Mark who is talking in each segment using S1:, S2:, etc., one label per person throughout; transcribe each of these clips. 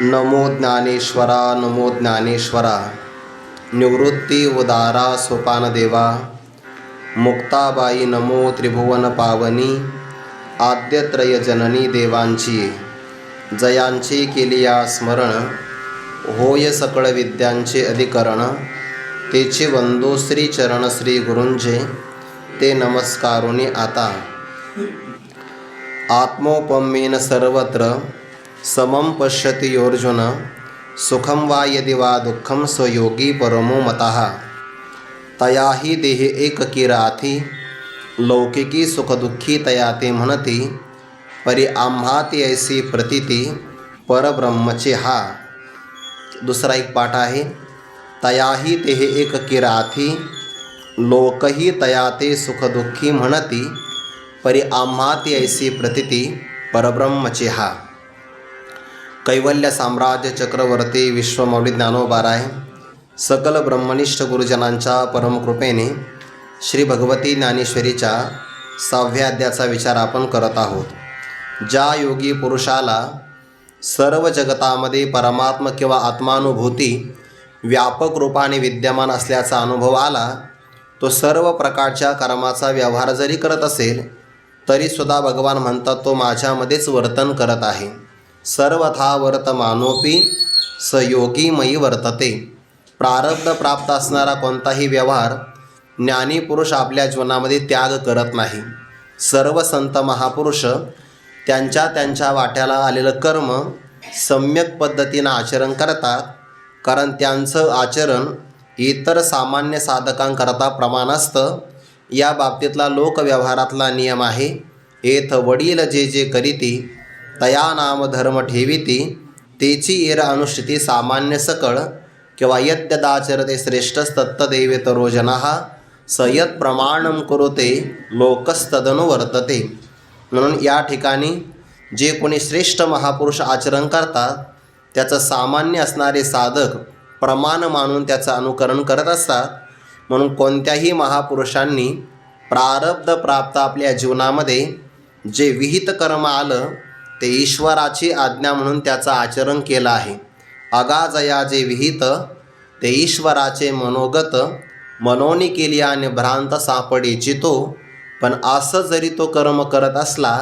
S1: नमो ज्ञानेश्वरा नमो ज्ञानेश्वरा निवृत्ती उदारा सोपानदेवा मुक्ताबाई नमो त्रिभुवन पावनी आद्यत्रय जननी देवांची जयांची केलिया स्मरण होय सकळ विद्यांचे अधिकरण तेचे वंदो श्री चरण श्री गुरुंजे ते नमस्कारुनी आता आत्मोपम्येन सर्वत्र समं पश्यति योर्जुन सुखं वा यदि वा दुःखं स योगी परमो मतः तया हि देहे एककीराथी लौकिकी सुखदुःखी तया ते म्हणती परी आम्हाती ऐसी प्रतीती परब्रह्मचे हा. दुसरा एक पाठ आहे. तयाही देहे एककीराथी लोकही तया ते सुखदुःखी म्हणती परी आम्हाती ऐसी प्रतीती परब्रह्मचे हा. कैवल्य साम्राज्य चक्रवर्ती विश्वमौली ज्ञानोबाराय सकल ब्रह्मनिष्ठ गुरुजनांच्या परमकृपेने श्री भगवती ज्ञानेश्वरीच्या 6व्या अध्यायाचा विचार आपण करत आहोत. ज्या योगी पुरुषाला सर्व जगतामध्ये परमात्मा किंवा आत्मानुभूती व्यापक रूपाने विद्यमान असल्याचा अनुभव आला, तो सर्व प्रकारच्या कर्माचा व्यवहार जरी करत असेल तरीसुद्धा भगवान म्हणतात तो माझ्यामध्येच वर्तन करत आहे. सर्वथा वर्तमानोपि स योगी मयी वर्तते. प्रारब्ध प्राप्त असणारा कोणताही व्यवहार ज्ञानी पुरुष आपल्या जीवनामध्ये त्याग करत नाही. सर्व संत महापुरुष त्यांच्या त्यांच्या वाट्याला आलेलं कर्म सम्यक पद्धतीनं आचरण करतात, कारण त्यांचं आचरण इतर सामान्य साधकांकरता प्रमाण असतं. या बाबतीतला लोकव्यवहारातला नियम आहे, एथ वडील जे जे करीती तया नाम धर्म ठेविती तेची एर अनुष्ठिती सामान्य सकळ किंवा यद्यदाचरते श्रेष्ठस्तत्तदेवेतरो जनाः सयत प्रमाणम कुरुते लोकस्तदनु वर्तते. म्हणून या ठिकाणी जे कोणी श्रेष्ठ महापुरुष आचरण करतात त्याचं सामान्य असणारे साधक प्रमाण मानून त्याचं अनुकरण करत असतात. म्हणून कोणत्याही महापुरुषांनी प्रारब्ध प्राप्त आपल्या जीवनामध्ये जे विहित कर्म आलं ते ईश्वराची आज्ञा म्हणून त्याचं आचरण केलं आहे. अगाजया जे विहित ते ईश्वराचे मनोगत मनोनी केली आणि भ्रांत सापडे चितो. पण असं जरी तो कर्म करत असला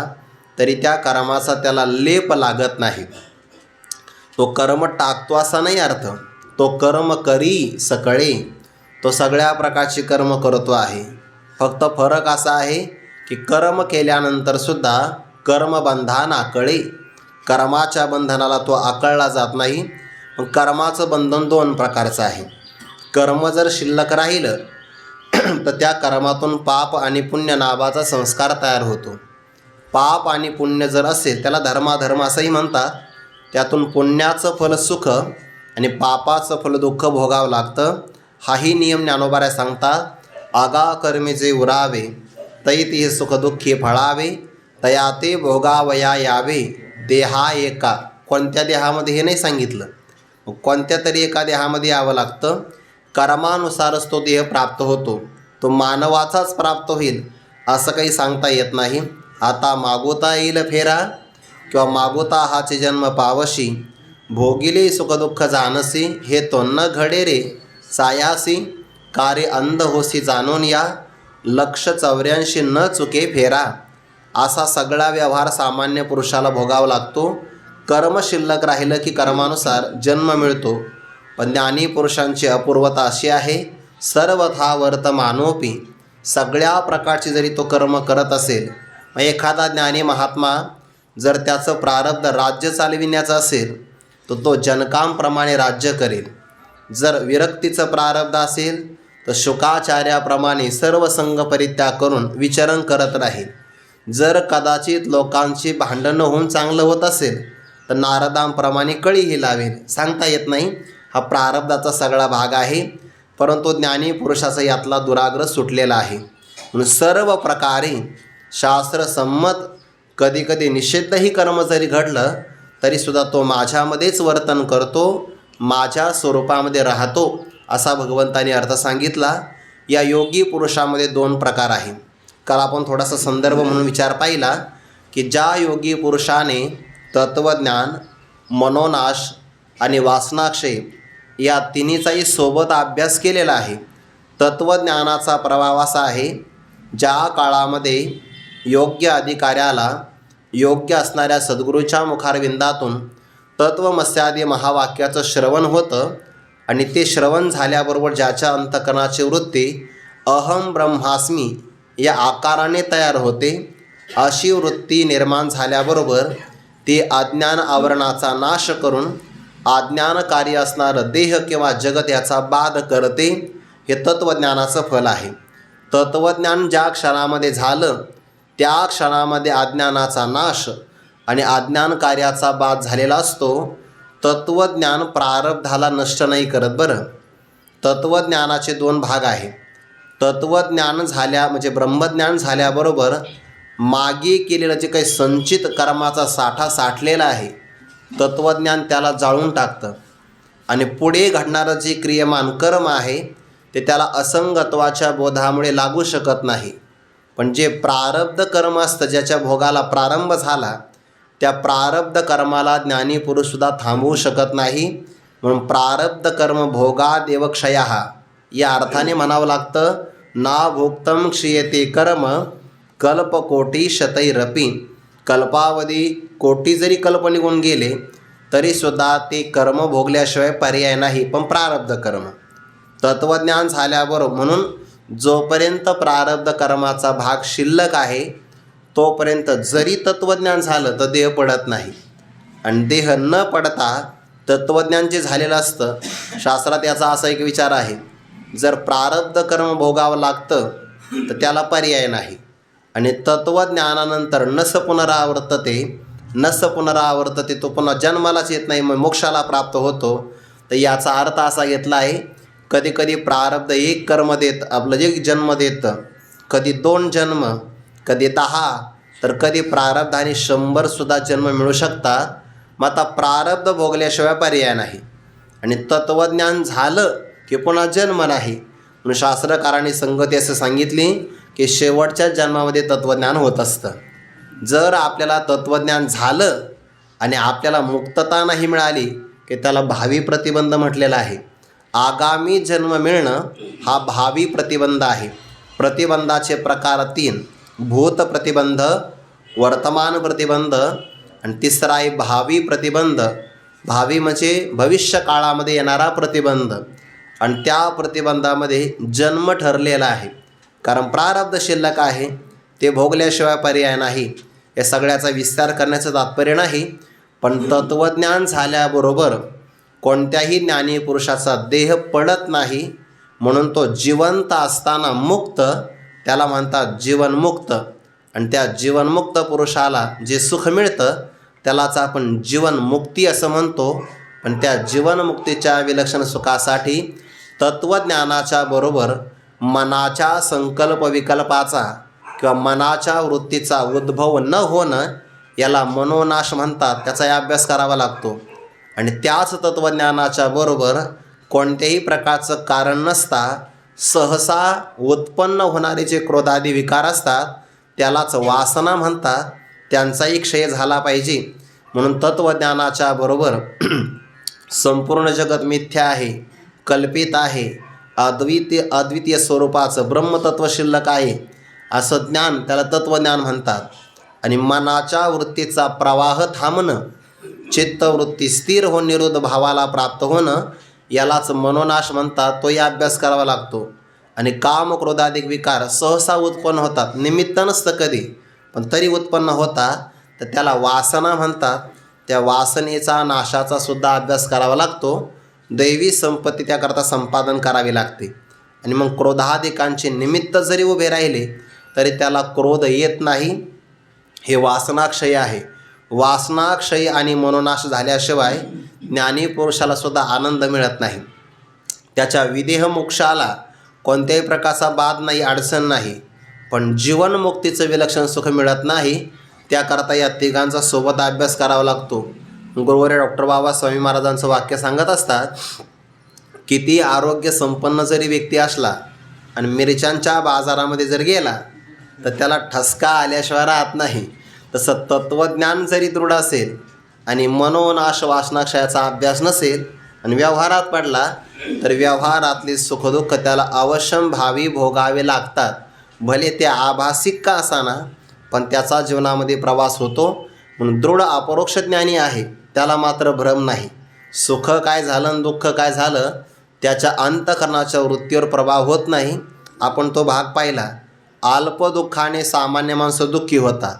S1: तरी त्या कर्माचा त्याला लेप लागत नाही. तो कर्म टाकतो असा नाही अर्थ. तो कर्म करी सकळे, तो सगळ्या प्रकारची कर्म करतो आहे. फक्त फरक असा आहे की कर्म केल्यानंतरसुद्धा कर्मबंधान आकळे. कर्माच्या बंधनाला तो आकळला जात नाही. पण कर्माचं बंधन 2 प्रकारचं आहे. कर्म जर शिल्लक राहिलं तर त्या कर्मातून पाप आणि पुण्य नावाचा संस्कार तयार होतो. पाप आणि पुण्य जर असेल त्याला धर्माधर्म असंही म्हणतात. त्यातून पुण्याचं फल सुख आणि पापाचं फल दुःख भोगावं लागतं. हाही नियम ज्ञानोबाराय सांगतात. आगा कर्मे जे उरावे तैती हे सुखदुःखी फळावे तया ते भोगावया यावे देहा एका. कोणत्या देहामध्ये हे नाही सांगितलं. कोणत्या तरी एका देहामध्ये यावं लागतं. कर्मानुसारच तो देह प्राप्त होतो. तो मानवाचाच प्राप्त होईल असं काही सांगता येत नाही. आता मागोता येईल फेरा किंवा मागोता हाचे जन्म पावशी भोगिले सुखदुःख जानसी हे तो न घडे रे सायासी कार्य अंध होसी जाणून या 184 न चुके फेरा. असा सगळा व्यवहार सामान्य पुरुषाला भोगावा लागतो. कर्म शिल्लक राहिलं की कर्मानुसार जन्म मिळतो. पण ज्ञानी पुरुषांची अपूर्वता अशी आहे, सर्वथा वर्तमानोपी सगळ्या प्रकारची जरी तो कर्म करत असेल, मग एखादा ज्ञानी महात्मा जर त्याचं प्रारब्ध राज्य चालविण्याचं असेल तर तो जनकांप्रमाणे राज्य करेल. जर विरक्तीचं प्रारब्ध असेल तर शुकाचार्याप्रमाणे सर्व संग परित्याग करून विचरण करत राहील. जर कदाचित लोकांची भांडणं होऊन चांगलं होत असेल तर नारदांप्रमाणे कळीही लावेल. सांगता येत नाही. हा प्रारब्धाचा सगळा भाग आहे. परंतु ज्ञानी पुरुषाचा यातला दुराग्रह सुटलेला आहे. म्हणून सर्व प्रकारे शास्त्रसंमत कधीकधी निषिद्धही कर्म जरी घडलं तरीसुद्धा तो माझ्यामध्येच वर्तन करतो, माझ्या स्वरूपामध्ये राहतो असा भगवंतांनी अर्थ सांगितला. या योगी पुरुषामध्ये 2 प्रकार आहे. काल आपण थोडासा संदर्भ म्हणून विचार पाहिला की ज्या योगी पुरुषाने तत्वज्ञान, मनोनाश आणि वासनाक्षय या तिन्हीचाही सोबत अभ्यास केलेला आहे. तत्त्वज्ञानाचा प्रभाव असा आहे, ज्या काळामध्ये योग्य अधिकाऱ्याला योग्य असणाऱ्या सद्गुरूच्या मुखारविंदातून तत्त्वमस्यादी महावाक्याचं श्रवण होतं आणि ते श्रवण झाल्याबरोबर ज्याच्या अंतःकरणाची वृत्ती अहम ब्रह्मास्मी या आकाराने तयार होते, अशी वृत्ती निर्माण झाल्याबरोबर ती अज्ञान आवरणाचा नाश करून अज्ञानकारी असणारं देह किंवा जगत याचा बाध करते. हे तत्त्वज्ञानाचं फल आहे. तत्त्वज्ञान ज्या क्षणामध्ये झालं त्या क्षणामध्ये अज्ञानाचा नाश आणि अज्ञान कार्याचा बाध झालेला असतो. तत्त्वज्ञान प्रारब्धाला नष्ट नाही करत. बरं, तत्त्वज्ञानाचे दोन भाग आहे. तत्त्वज्ञान झाल्या म्हणजे ब्रह्मज्ञान झाल्याबरोबर मागे केलेलं जे काही संचित कर्माचा साठा साठलेला आहे, तत्त्वज्ञान त्याला जाळून टाकतं आणि पुढे घडणारं जे क्रियमान कर्म आहे ते त्याला असंगत्वाच्या बोधामुळे लागू शकत नाही. पण जे प्रारब्ध कर्म असतं, ज्याच्या भोगाला प्रारंभ झाला, त्या प्रारब्ध कर्माला ज्ञानी पुरुषसुद्धा थांबवू शकत नाही. म्हणून प्रारब्ध कर्म भोगादेव क्षयः या अर्थाने म्हणावं लागतं, ना भोक्तम क्षीयते कर्म कल्पकोटी शतैरपि. कल्पावधी कोटी जरी कल्प निघून गेले तरीसुद्धा ते कर्म भोगल्याशिवाय पर्याय नाही, पण प्रारब्ध कर्म. तत्त्वज्ञान झाल्याबरोबर म्हणून जोपर्यंत प्रारब्ध कर्माचा भाग शिल्लक आहे तोपर्यंत जरी तत्त्वज्ञान झालं तर देह पडत नाही. आणि देह न पडता तत्त्वज्ञान जे झालेलं असतं, शास्त्रात याचा असा एक विचार आहे, जर प्रारब्ध कर्म भोगावं लागतं तर त्याला पर्याय नाही. आणि तत्त्वज्ञानानंतर नस पुनरावर्तते, तो पुन्हा जन्मालाच येत नाही, मग मोक्षाला प्राप्त होतो. तर याचा अर्थ असा घेतला आहे, कधी कधी प्रारब्ध एक कर्म देत आपलं जे जन्म देतं, कधी 2 जन्म, कधी 10, तर कधी प्रारब्धाने 100सुद्धा जन्म मिळू शकतात. मग आता प्रारब्ध भोगल्याशिवाय पर्याय नाही आणि तत्त्वज्ञान झालं की पुन्हा जन्म नाही. म्हणून शास्त्रकारांनी संगती असं सांगितली की शेवटच्या जन्मामध्ये तत्त्वज्ञान होत असतं. जर आपल्याला तत्त्वज्ञान झालं आणि आपल्याला मुक्तता नाही मिळाली की त्याला भावी प्रतिबंध म्हटलेला आहे. आगामी जन्म मिळणं हा भावी प्रतिबंध आहे. प्रतिबंधाचे प्रकार 3: भूत प्रतिबंध, वर्तमान प्रतिबंध आणि तिसरा आहे भावी प्रतिबंध. भावी म्हणजे भविष्य काळामध्ये येणारा प्रतिबंध आणि त्या प्रतिबंधामध्ये जन्म ठरलेला आहे, कारण प्रारब्ध शिल्लक आहे, ते भोगल्याशिवाय पर्याय नाही. या सगळ्याचा विस्तार करण्याचं तात्पर्य नाही, पण तत्त्वज्ञान झाल्याबरोबर कोणत्याही ज्ञानी पुरुषाचा देह पडत नाही. म्हणून तो जिवंत असताना मुक्त, त्याला म्हणतात जीवनमुक्त. आणि त्या जीवनमुक्त पुरुषाला जे सुख मिळतं त्यालाच आपण जीवनमुक्ती असं म्हणतो. पण त्या जीवनमुक्तीच्या विलक्षण सुखासाठी तत्त्वज्ञानाच्या बरोबर मनाच्या संकल्प विकल्पाचा किंवा मनाच्या वृत्तीचा उद्भव न होणं याला मनोनाश म्हणतात. त्याचा अभ्यास करावा लागतो. आणि त्याच तत्त्वज्ञानाच्या बरोबर कोणत्याही प्रकारचं कारण नसता सहसा उत्पन्न होणारे जे क्रोधादी विकार असतात त्यालाच वासना म्हणतात. त्यांचाही क्षय झाला पाहिजे. म्हणून तत्त्वज्ञानाच्या बरोबर संपूर्ण जगत मिथ्या आहे, कल्पित आहे, अद्वितीय स्वरूपाचं ब्रह्मतत्व शिल्लक आहे असं ज्ञान त्याला तत्त्वज्ञान म्हणतात. आणि मनाच्या वृत्तीचा प्रवाह थांबणं, चित्तवृत्ती स्थिर होऊन निरुद्ध भावाला प्राप्त होणं यालाच मनोनाश म्हणतात. तोही अभ्यास करावा लागतो. आणि काम क्रोधाधिक विकार सहसा उत्पन्न होतात, निमित्त नसतं कधी, पण तरी उत्पन्न होतात, तर त्याला वासना म्हणतात. त्या वासनेचा नाशाचा सुद्धा अभ्यास करावा लागतो. दैवी संपत्ती त्याकरता संपादन करावी लागते. आणि मग क्रोधाधिकांचे निमित्त जरी उभे राहिले तरी त्याला क्रोध येत नाही. हे वासनाक्षय आहे. वासनाक्षय आणि मनोनाश झाल्याशिवाय ज्ञानी पुरुषाला सुद्धा आनंद मिळत नाही. त्याच्या विदेह मोक्षाला कोणत्याही प्रकारचा बाध नाही, अडचण नाही, पण जीवनमुक्तीचं विलक्षण सुख मिळत नाही. त्याकरता या तिघांचा सोबत अभ्यास करावा लागतो. गुरुवर्य डॉक्टर बाबासाहेब महाराजांचं वाक्य सांगत असतात, किती आरोग्य संपन्न जरी व्यक्ती असला आणि मिरच्यांच्या बाजारामध्ये जर गेला तर त्याला ठसका आल्याशिवाय राहत नाही. तसं तत्त्वज्ञान जरी दृढ असेल आणि मनोनाश वासनाक्षयाचा अभ्यास नसेल आणि व्यवहारात पडला तर व्यवहारातले सुखदुःख त्याला अवश्यम भावी भोगावे लागतात. भले ते आभासिक का असाना पण त्याचा जीवनामध्ये प्रवास होतो. म्हणून दृढ अपरोक्ष ज्ञानी आहे त्याला मात्र भ्रम नाही. सुख काय झालं आणि दुःख काय झालं त्याच्या अंतःकरणाच्या वृत्तीवर प्रभाव होत नाही. आपण तो भाग पाहिला. अल्प दुःखाने सामान्य माणसं दुःखी होतात.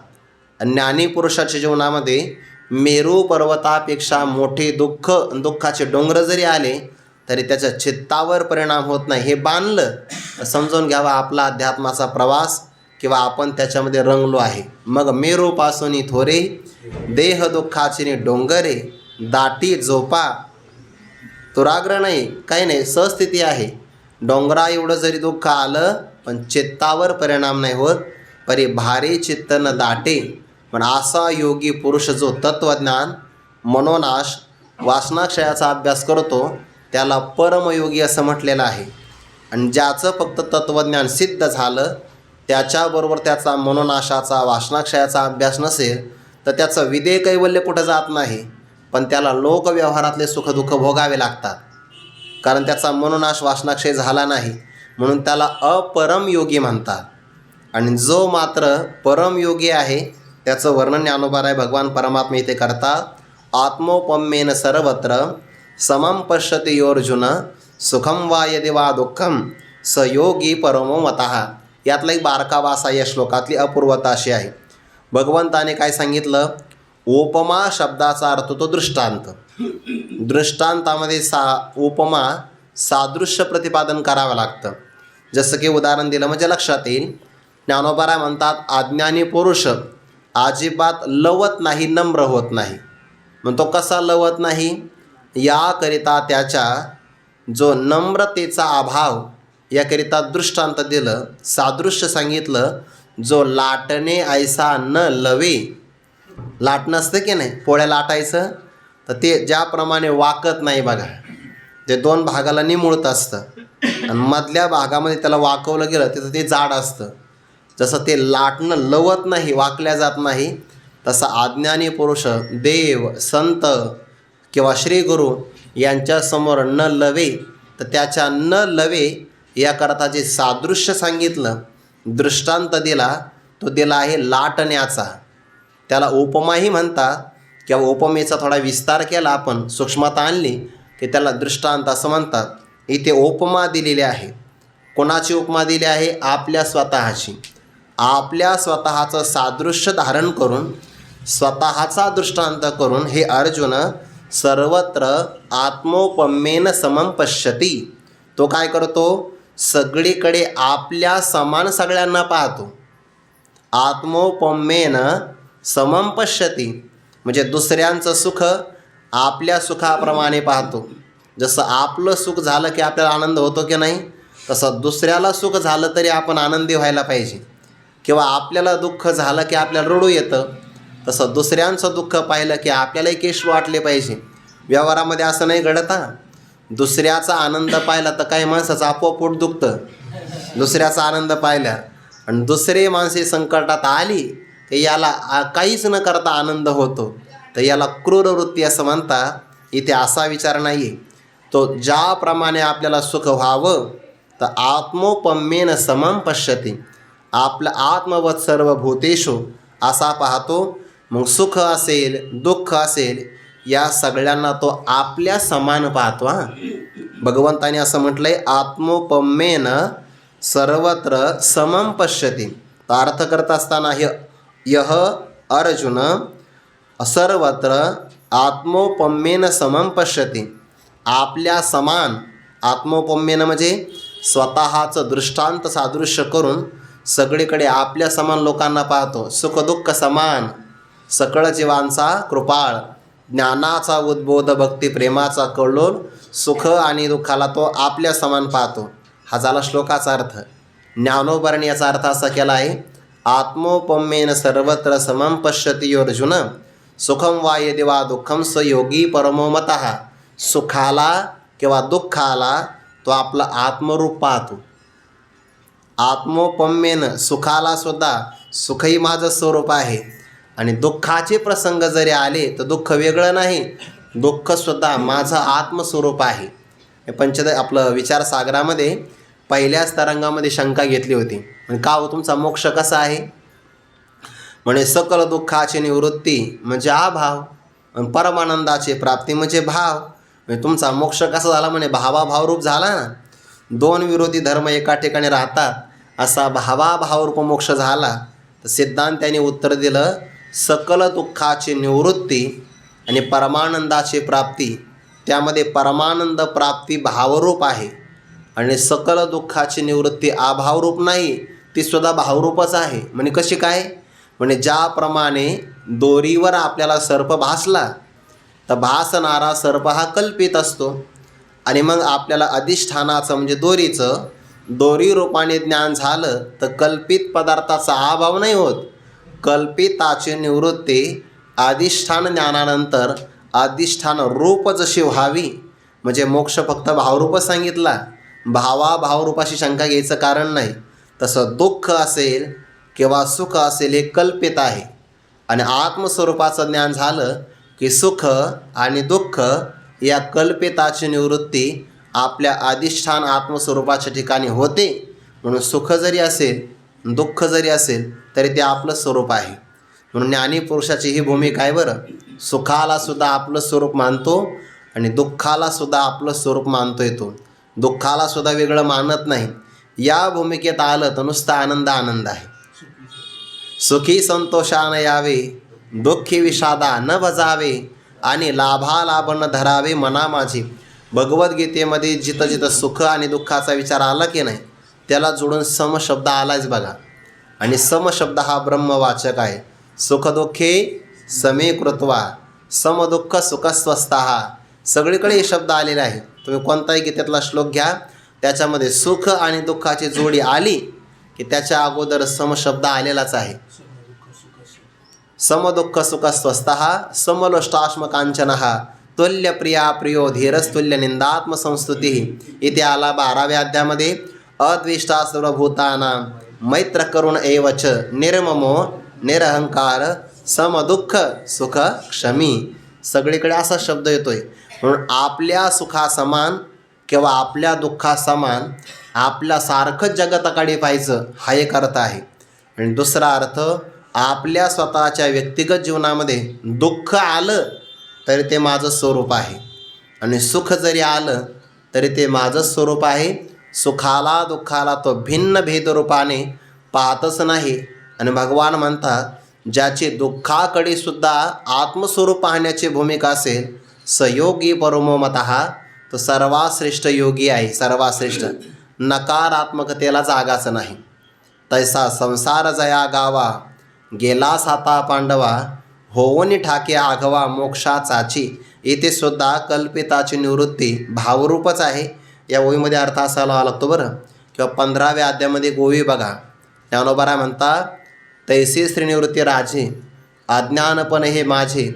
S1: ज्ञानी पुरुषाच्या जीवनामध्ये मेरू पर्वतापेक्षा मोठे दुःखाचे डोंगर जरी आले तरी त्याच्या चित्तावर परिणाम होत नाही. हे बांधलं तर समजून घ्यावा आपला अध्यात्माचा प्रवास किंवा आपण त्याच्यामध्ये रंगलो आहे. मग मेरूपासून थोरे देह दुःखाचे डोंगरे दाटी झोपा दुराग्रह नाही, काही नाही, सहस्थिती आहे. डोंगरा एवढं जरी दुःख आलं पण चित्तावर परिणाम नाही होत. परी भारी चित्त न दाटे. पण असा योगी पुरुष जो तत्त्वज्ञान मनोनाश वासनाक्षयाचा अभ्यास करतो त्याला परमयोगी असं म्हटलेलं आहे. आणि ज्याचं फक्त तत्त्वज्ञान सिद्ध झालं त्याच्याबरोबर त्याचा मनोनाशाचा वासनाक्षयाचा अभ्यास नसेल तर त्याचं विदेह कैवल्य कुठं जात नाही. पण त्याला लोकव्यवहारातले सुखदुःख भोगावे लागतात कारण त्याचा मनोनाश वासनाक्षय झाला नाही. म्हणून त्याला अपरमयोगी म्हणतात. आणि जो मात्र परमयोगी आहे त्याचं वर्णन ज्ञानोबा आहे भगवान परमात्मा इथे करतात. आत्मोपम्येन सर्वत्र समं पश्यति योर्जुन सुखम वा यदि वा दुःखम स योगी परमो मतः. यातला एक बारका वासा या श्लोकातली अपूर्वता अशी आहे. भगवंताने काय सांगितलं, उपमा शब्दाचा अर्थ तो दृष्टांत. दृष्टांतामध्ये उपमा सादृश्य प्रतिपादन करावं लागतं. जसं की उदाहरण दिलं म्हणजे लक्षात येईल. ज्ञानोबा म्हणतात अज्ञानी पुरुष अजिबात लवत नाही, नम्र होत नाही. मग तो कसा लवत नाही, याकरिता त्याच्या जो नम्रतेचा अभाव याकरिता दृष्टांत दिलं, सादृश्य सांगितलं. जो लाटणे ऐसा न लवे. लाटणं असतं की नाही, पोळ्या लाटायचं तर ते ज्याप्रमाणे वाकत नाही बघा, ते दोन भागाला निमुळत असतं आणि मधल्या भागामध्ये त्याला वाकवलं गेलं तिथं ते जाड असतं. जसं ते लाटणं लवत नाही, वाकल्या जात नाही, तसा अज्ञानी पुरुष देव संत किंवा श्रीगुरु यांच्यासमोर न लवे. तर त्याच्या न लवे याकरता जे सादृश्य सांगितलं, दृष्टांत दिला, तो दिला आहे लाटण्याचा. त्याला उपमाही म्हणतात किंवा उपमेचा थोडा विस्तार केला आपण, सूक्ष्मता आणली की त्याला दृष्टांत असं म्हणतात. इथे उपमा दिलेली आहे. कोणाची उपमा दिली आहे, आपल्या स्वतःची. आपल्या स्वतःचं सादृश्य धारण करून स्वतःचा दृष्टांत करून हे अर्जुन सर्वत्र आत्मोपम्येन समं पश्यति. तो काय करतो, सगळीकडे आपल्या समान सगळ्यांना पाहतो. आत्मोपम्येन समं पश्यति म्हणजे दुसऱ्यांचं सुख आपल्या सुखाप्रमाणे पाहतो. जसं आपलं सुख झालं की आपल्याला आनंद होतो की नाही, तसं दुसऱ्याला सुख झालं तरी आपण आनंदी व्हायला पाहिजे. किंवा आपल्याला दुःख झालं की आपल्याला रडू येतं, तसं दुसऱ्यांचं दुःख पाहिलं की आपल्यालाही केश वाटले पाहिजे. व्यवहारामध्ये असं नाही घडत. दुसऱ्याचा आनंद पाहिला तर काही माणसाचं आपोआप पोट दुखतं दुसऱ्याचा आनंद पाहिला. आणि दुसरे माणसे संकटात आली ते याला काहीच न करता आनंद होतो, तर याला क्रूर वृत्ती असं म्हणतात. इथे असा विचार नाही आहे. तो ज्याप्रमाणे आपल्याला सुख व्हावं तर आत्मोपम्येन समं पश्यति, आपलं आत्मवत सर्व भूतेषु असा पाहतो. मग सुख असेल दुःख असेल या सगळ्यांना तो आपल्या समान पाहतो. भगवंताने असं म्हटलंय आत्मोपम्येन सर्वत्र समं पश्यति. तर अर्थ करत असताना यह अर्जुन सर्वत्र आत्मोपम्येन समं पश्यति, आपल्या समान. आत्मोपम्येन म्हणजे स्वतःचं दृष्टांत सादृश्य करून सगळीकडे आपल्या समान लोकांना पाहतो. सुखदुःख समान, सकळ जीवांचा कृपाळ, ज्ञानाचा उद्बोध, भक्ती प्रेमाचा कल्लोळ, सुख आणि दुःखाला तो आपल्या समान पाहतो. हा झाला श्लोकाचा अर्थ. ज्ञानोबाने याचा अर्थ असा केला आहे, आत्मोपम्येन सर्वत्र समं पश्यति अर्जुन सुखम वा यदि वा दुःखम स योगी परमो मतः. सुखाला किंवा दुःखाला तो आपलं आत्मरूप पाहतो. आत्मोपम्येन सुखाला सुद्धा सुखही माझं स्वरूप आहे आणि दुःखाचे प्रसंग जरी आले तर दुःख वेगळं नाही, दुःखसुद्धा माझं आत्मस्वरूप आहे. हे आपलं विचारसागरामध्ये पहिल्याच तरंगामध्ये शंका घेतली होती. आणि का हो तुमचा मोक्ष कसा आहे? म्हणे सकल दुःखाची निवृत्ती म्हणजे अभाव आणि परमानंदाची प्राप्ती म्हणजे भाव. म्हणजे तुमचा मोक्ष कसा झाला? म्हणे भावाभावरूप झाला ना. दोन विरोधी धर्म एका ठिकाणी राहतात असा भावाभावरूप मोक्ष झाला. तर सिद्धांतांनी उत्तर दिलं, सकल दुःखाची निवृत्ती आणि परमानंदाची प्राप्ती. त्यामध्ये परमानंद प्राप्ती भावरूप आहे आणि सकल दुःखाची निवृत्ती अभावरूप नाही, ती सुद्धा भावरूपच आहे. म्हणजे कशी काय? म्हणजे ज्याप्रमाणे दोरीवर आपल्याला सर्प भासला तर भासणारा सर्प हा कल्पित असतो आणि मग आपल्याला अधिष्ठानाचं म्हणजे दोरीचं दोरी रूपाने ज्ञान झालं तर कल्पित पदार्थाचा अभाव नाही होत. कल्पिताची निवृत्ती अधिष्ठान ज्ञानानंतर अधिष्ठान रूप जशी व्हावी. म्हणजे मोक्ष फक्त भावरूपच सांगितला, भावाभावरूपाशी शंका घ्यायचं कारण नाही. तसं दुःख असेल किंवा सुख असेल हे कल्पित आहे आणि आत्मस्वरूपाचं ज्ञान झालं की सुख आणि दुःख या कल्पिताची निवृत्ती आपल्या अधिष्ठान आत्मस्वरूपाच्या ठिकाणी होते. म्हणून सुख जरी असेल दुःख जरी असेल तरी ते आपलं स्वरूप आहे. म्हणून ज्ञानी पुरुषाची ही भूमिका आहे बरं. सुखाला सुद्धा आपलं स्वरूप मानतो आणि दुःखाला सुद्धा आपलं स्वरूप मानतो येतो. दुःखाला सुद्धा वेगळं मानत नाही. या भूमिकेत आलं तर नुसता आनंद आनंद आहे. सुखी संतोषानं यावे, दुःखी विषादा न भजावे आणि लाभालाभ न धरावे मना माझी. भगवद्गीतेमध्ये जिथं जिथं सुख आणि दुःखाचा विचार आला की नाही त्याला जोडून सम शब्द आलाच बघा. आणि सम शब्द हा ब्रह्मवाचक आहे. सुख दुःखे समे कृत्वा समदुःख सुखस्वस्थः. सगळीकडे हे शब्द आलेले आहेत. तुम्ही कोणताही गीतेतला श्लोक घ्या, त्याच्यामध्ये सुख आणि दुःखाची जोडी आली की त्याच्या अगोदर सम शब्द आलेलाच आहे. समदुःख सुखस्वस्थः समलोष्टाश्मकांचनः तुल्यप्रिया प्रियो धीरस्तुल्य निंदात्मसंस्तुती. इथे आला 12व्या अध्यायामध्ये अद्वेष्टा सर्वभूतानां मैत्र करुण एवच निर्ममो निरहंकार समदुःख सुख क्षमी. सगळीकडे असा शब्द येतोय. म्हणून आपल्या सुखासमान किंवा आपल्या दुःखासमान आपल्यासारखंच जगताकडे पाहायचं हा एक अर्थ आहे. आणि दुसरा अर्थ, आपल्या स्वतःच्या व्यक्तिगत जीवनामध्ये दुःख आलं तरी ते माझं स्वरूप आहे आणि सुख जरी आलं तरी ते माझं स्वरूप आहे. सुखाला दुःखाला तो भिन्न भेदरूपाने पाहतच नाही. आणि भगवान म्हणतात, ज्याची दुःखाकडे सुद्धा आत्मस्वरूप पाहण्याची भूमिका असेल सयोगी परमो मतः, तो सर्वाश्रेष्ठ योगी आहे. सर्वाश्रेष्ठ, नकारात्मकतेला जागाच नाही. तैसा संसार जया गावा गेला साता पांडवा होवनी ठाके आघवा मोक्षाचाची. इथे सुद्धा कल्पिताची निवृत्ती भावरूपच आहे. या ओळीमध्ये अर्थ असायला लागतो बरं. किंवा 15व्या अध्यायामध्ये गोवी बघा, ज्ञानोबा म्हणतात, तैसी श्रीनिवृत्ती राजे अज्ञानपण हे माझे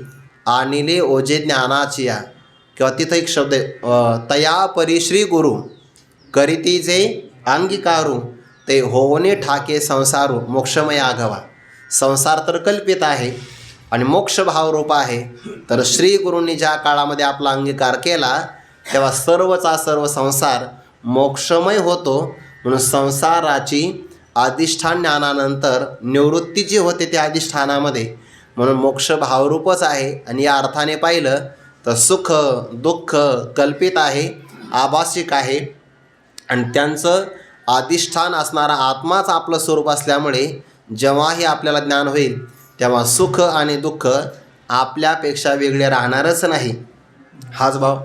S1: आणिले ओजे ज्ञानाची या. किंवा तिथं एक शब्द आहे, तया परिश्री गुरु करीती जे अंगीकारू ते होवने ठाके संसारू मोक्षमय आघवा. संसार तर कल्पित आहे आणि मोक्ष भावरूप आहे. तर श्री गुरूंनी ज्या काळामध्ये आपला अंगीकार केला तेव्हा सर्वचा सर्व संसार मोक्षमय होतो. म्हणून संसाराची अधिष्ठान ज्ञानानंतर निवृत्ती जी होते त्या अधिष्ठानामध्ये, म्हणून मोक्ष भावरूपच आहे. आणि या अर्थाने पाहिलं तर सुख दुःख कल्पित आहे, आभासिक आहे आणि त्यांचं अधिष्ठान असणारा आत्माच आपलं स्वरूप असल्यामुळे जेव्हाही आपल्याला ज्ञान होईल तेव्हा सुख आणि दुःख आपल्यापेक्षा वेगळे राहणारच नाही. हाच भाव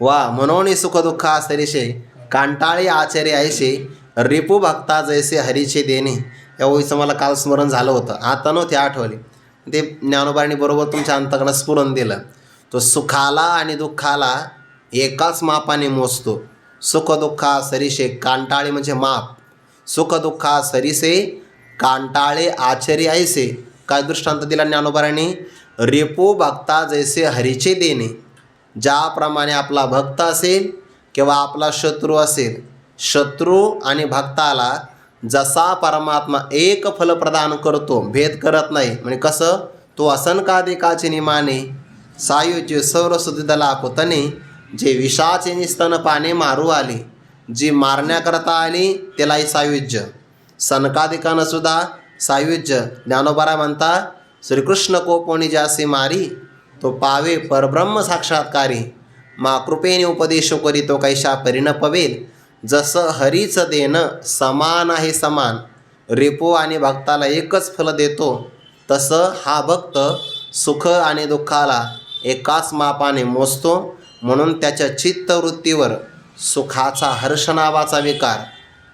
S1: वा. म्हणून सुख दुःख सरीशे कांटाळे आचार्य ऐसे रिपू भक्ता जैसे हरीचे देणे. या ओळीचं मला काल स्मरण झालं होतं, आता नव्हते आठवले. ते ज्ञानोबांनी बरोबर तुमच्या अंतकरणात स्फुरण दिलं. तो सुखाला आणि दुःखाला एकाच मापाने मोजतो. सुख दुःखा सरीशे कांटाळे म्हणजे माप. सुख दुःखा सरीसे कांटाळे आचार्य ऐसे. काय दृष्टांत दिला ज्ञानोबांनी? रिपू भक्ता जैसे हरीचे देणे. ज्याप्रमाणे आपला भक्त असेल किंवा आपला शत्रू असेल, शत्रू आणि भक्ताला जसा परमात्मा एक फल प्रदान करतो, भेद करत नाही. म्हणजे कसं, तो असंकादिकाचे निमाने सायुज्य सौरसुदिदला पुतणे, जे विषाचे निस्तन पाने मारू आले, जी मारण्याकरता आली त्यालाही सायुज्य. सनकादिकानं सुद्धा सायुज्य. ज्ञानोबारा म्हणता, श्रीकृष्ण कोपोणी ज्यासी मारी, तो पावे परब्रह्म साक्षात्कारी. मा कृपेने उपदेश करी तो कैशा परिण पवेल. जसं हरीचं देणं समान आहे समान, रिपो आणि भक्ताला एकच फल देतो, तसं हा भक्त सुख आणि दुःखाला एकाच मापाने मोजतो. म्हणून त्याच्या चित्तवृत्तीवर सुखाचा हर्ष नावाचा विकार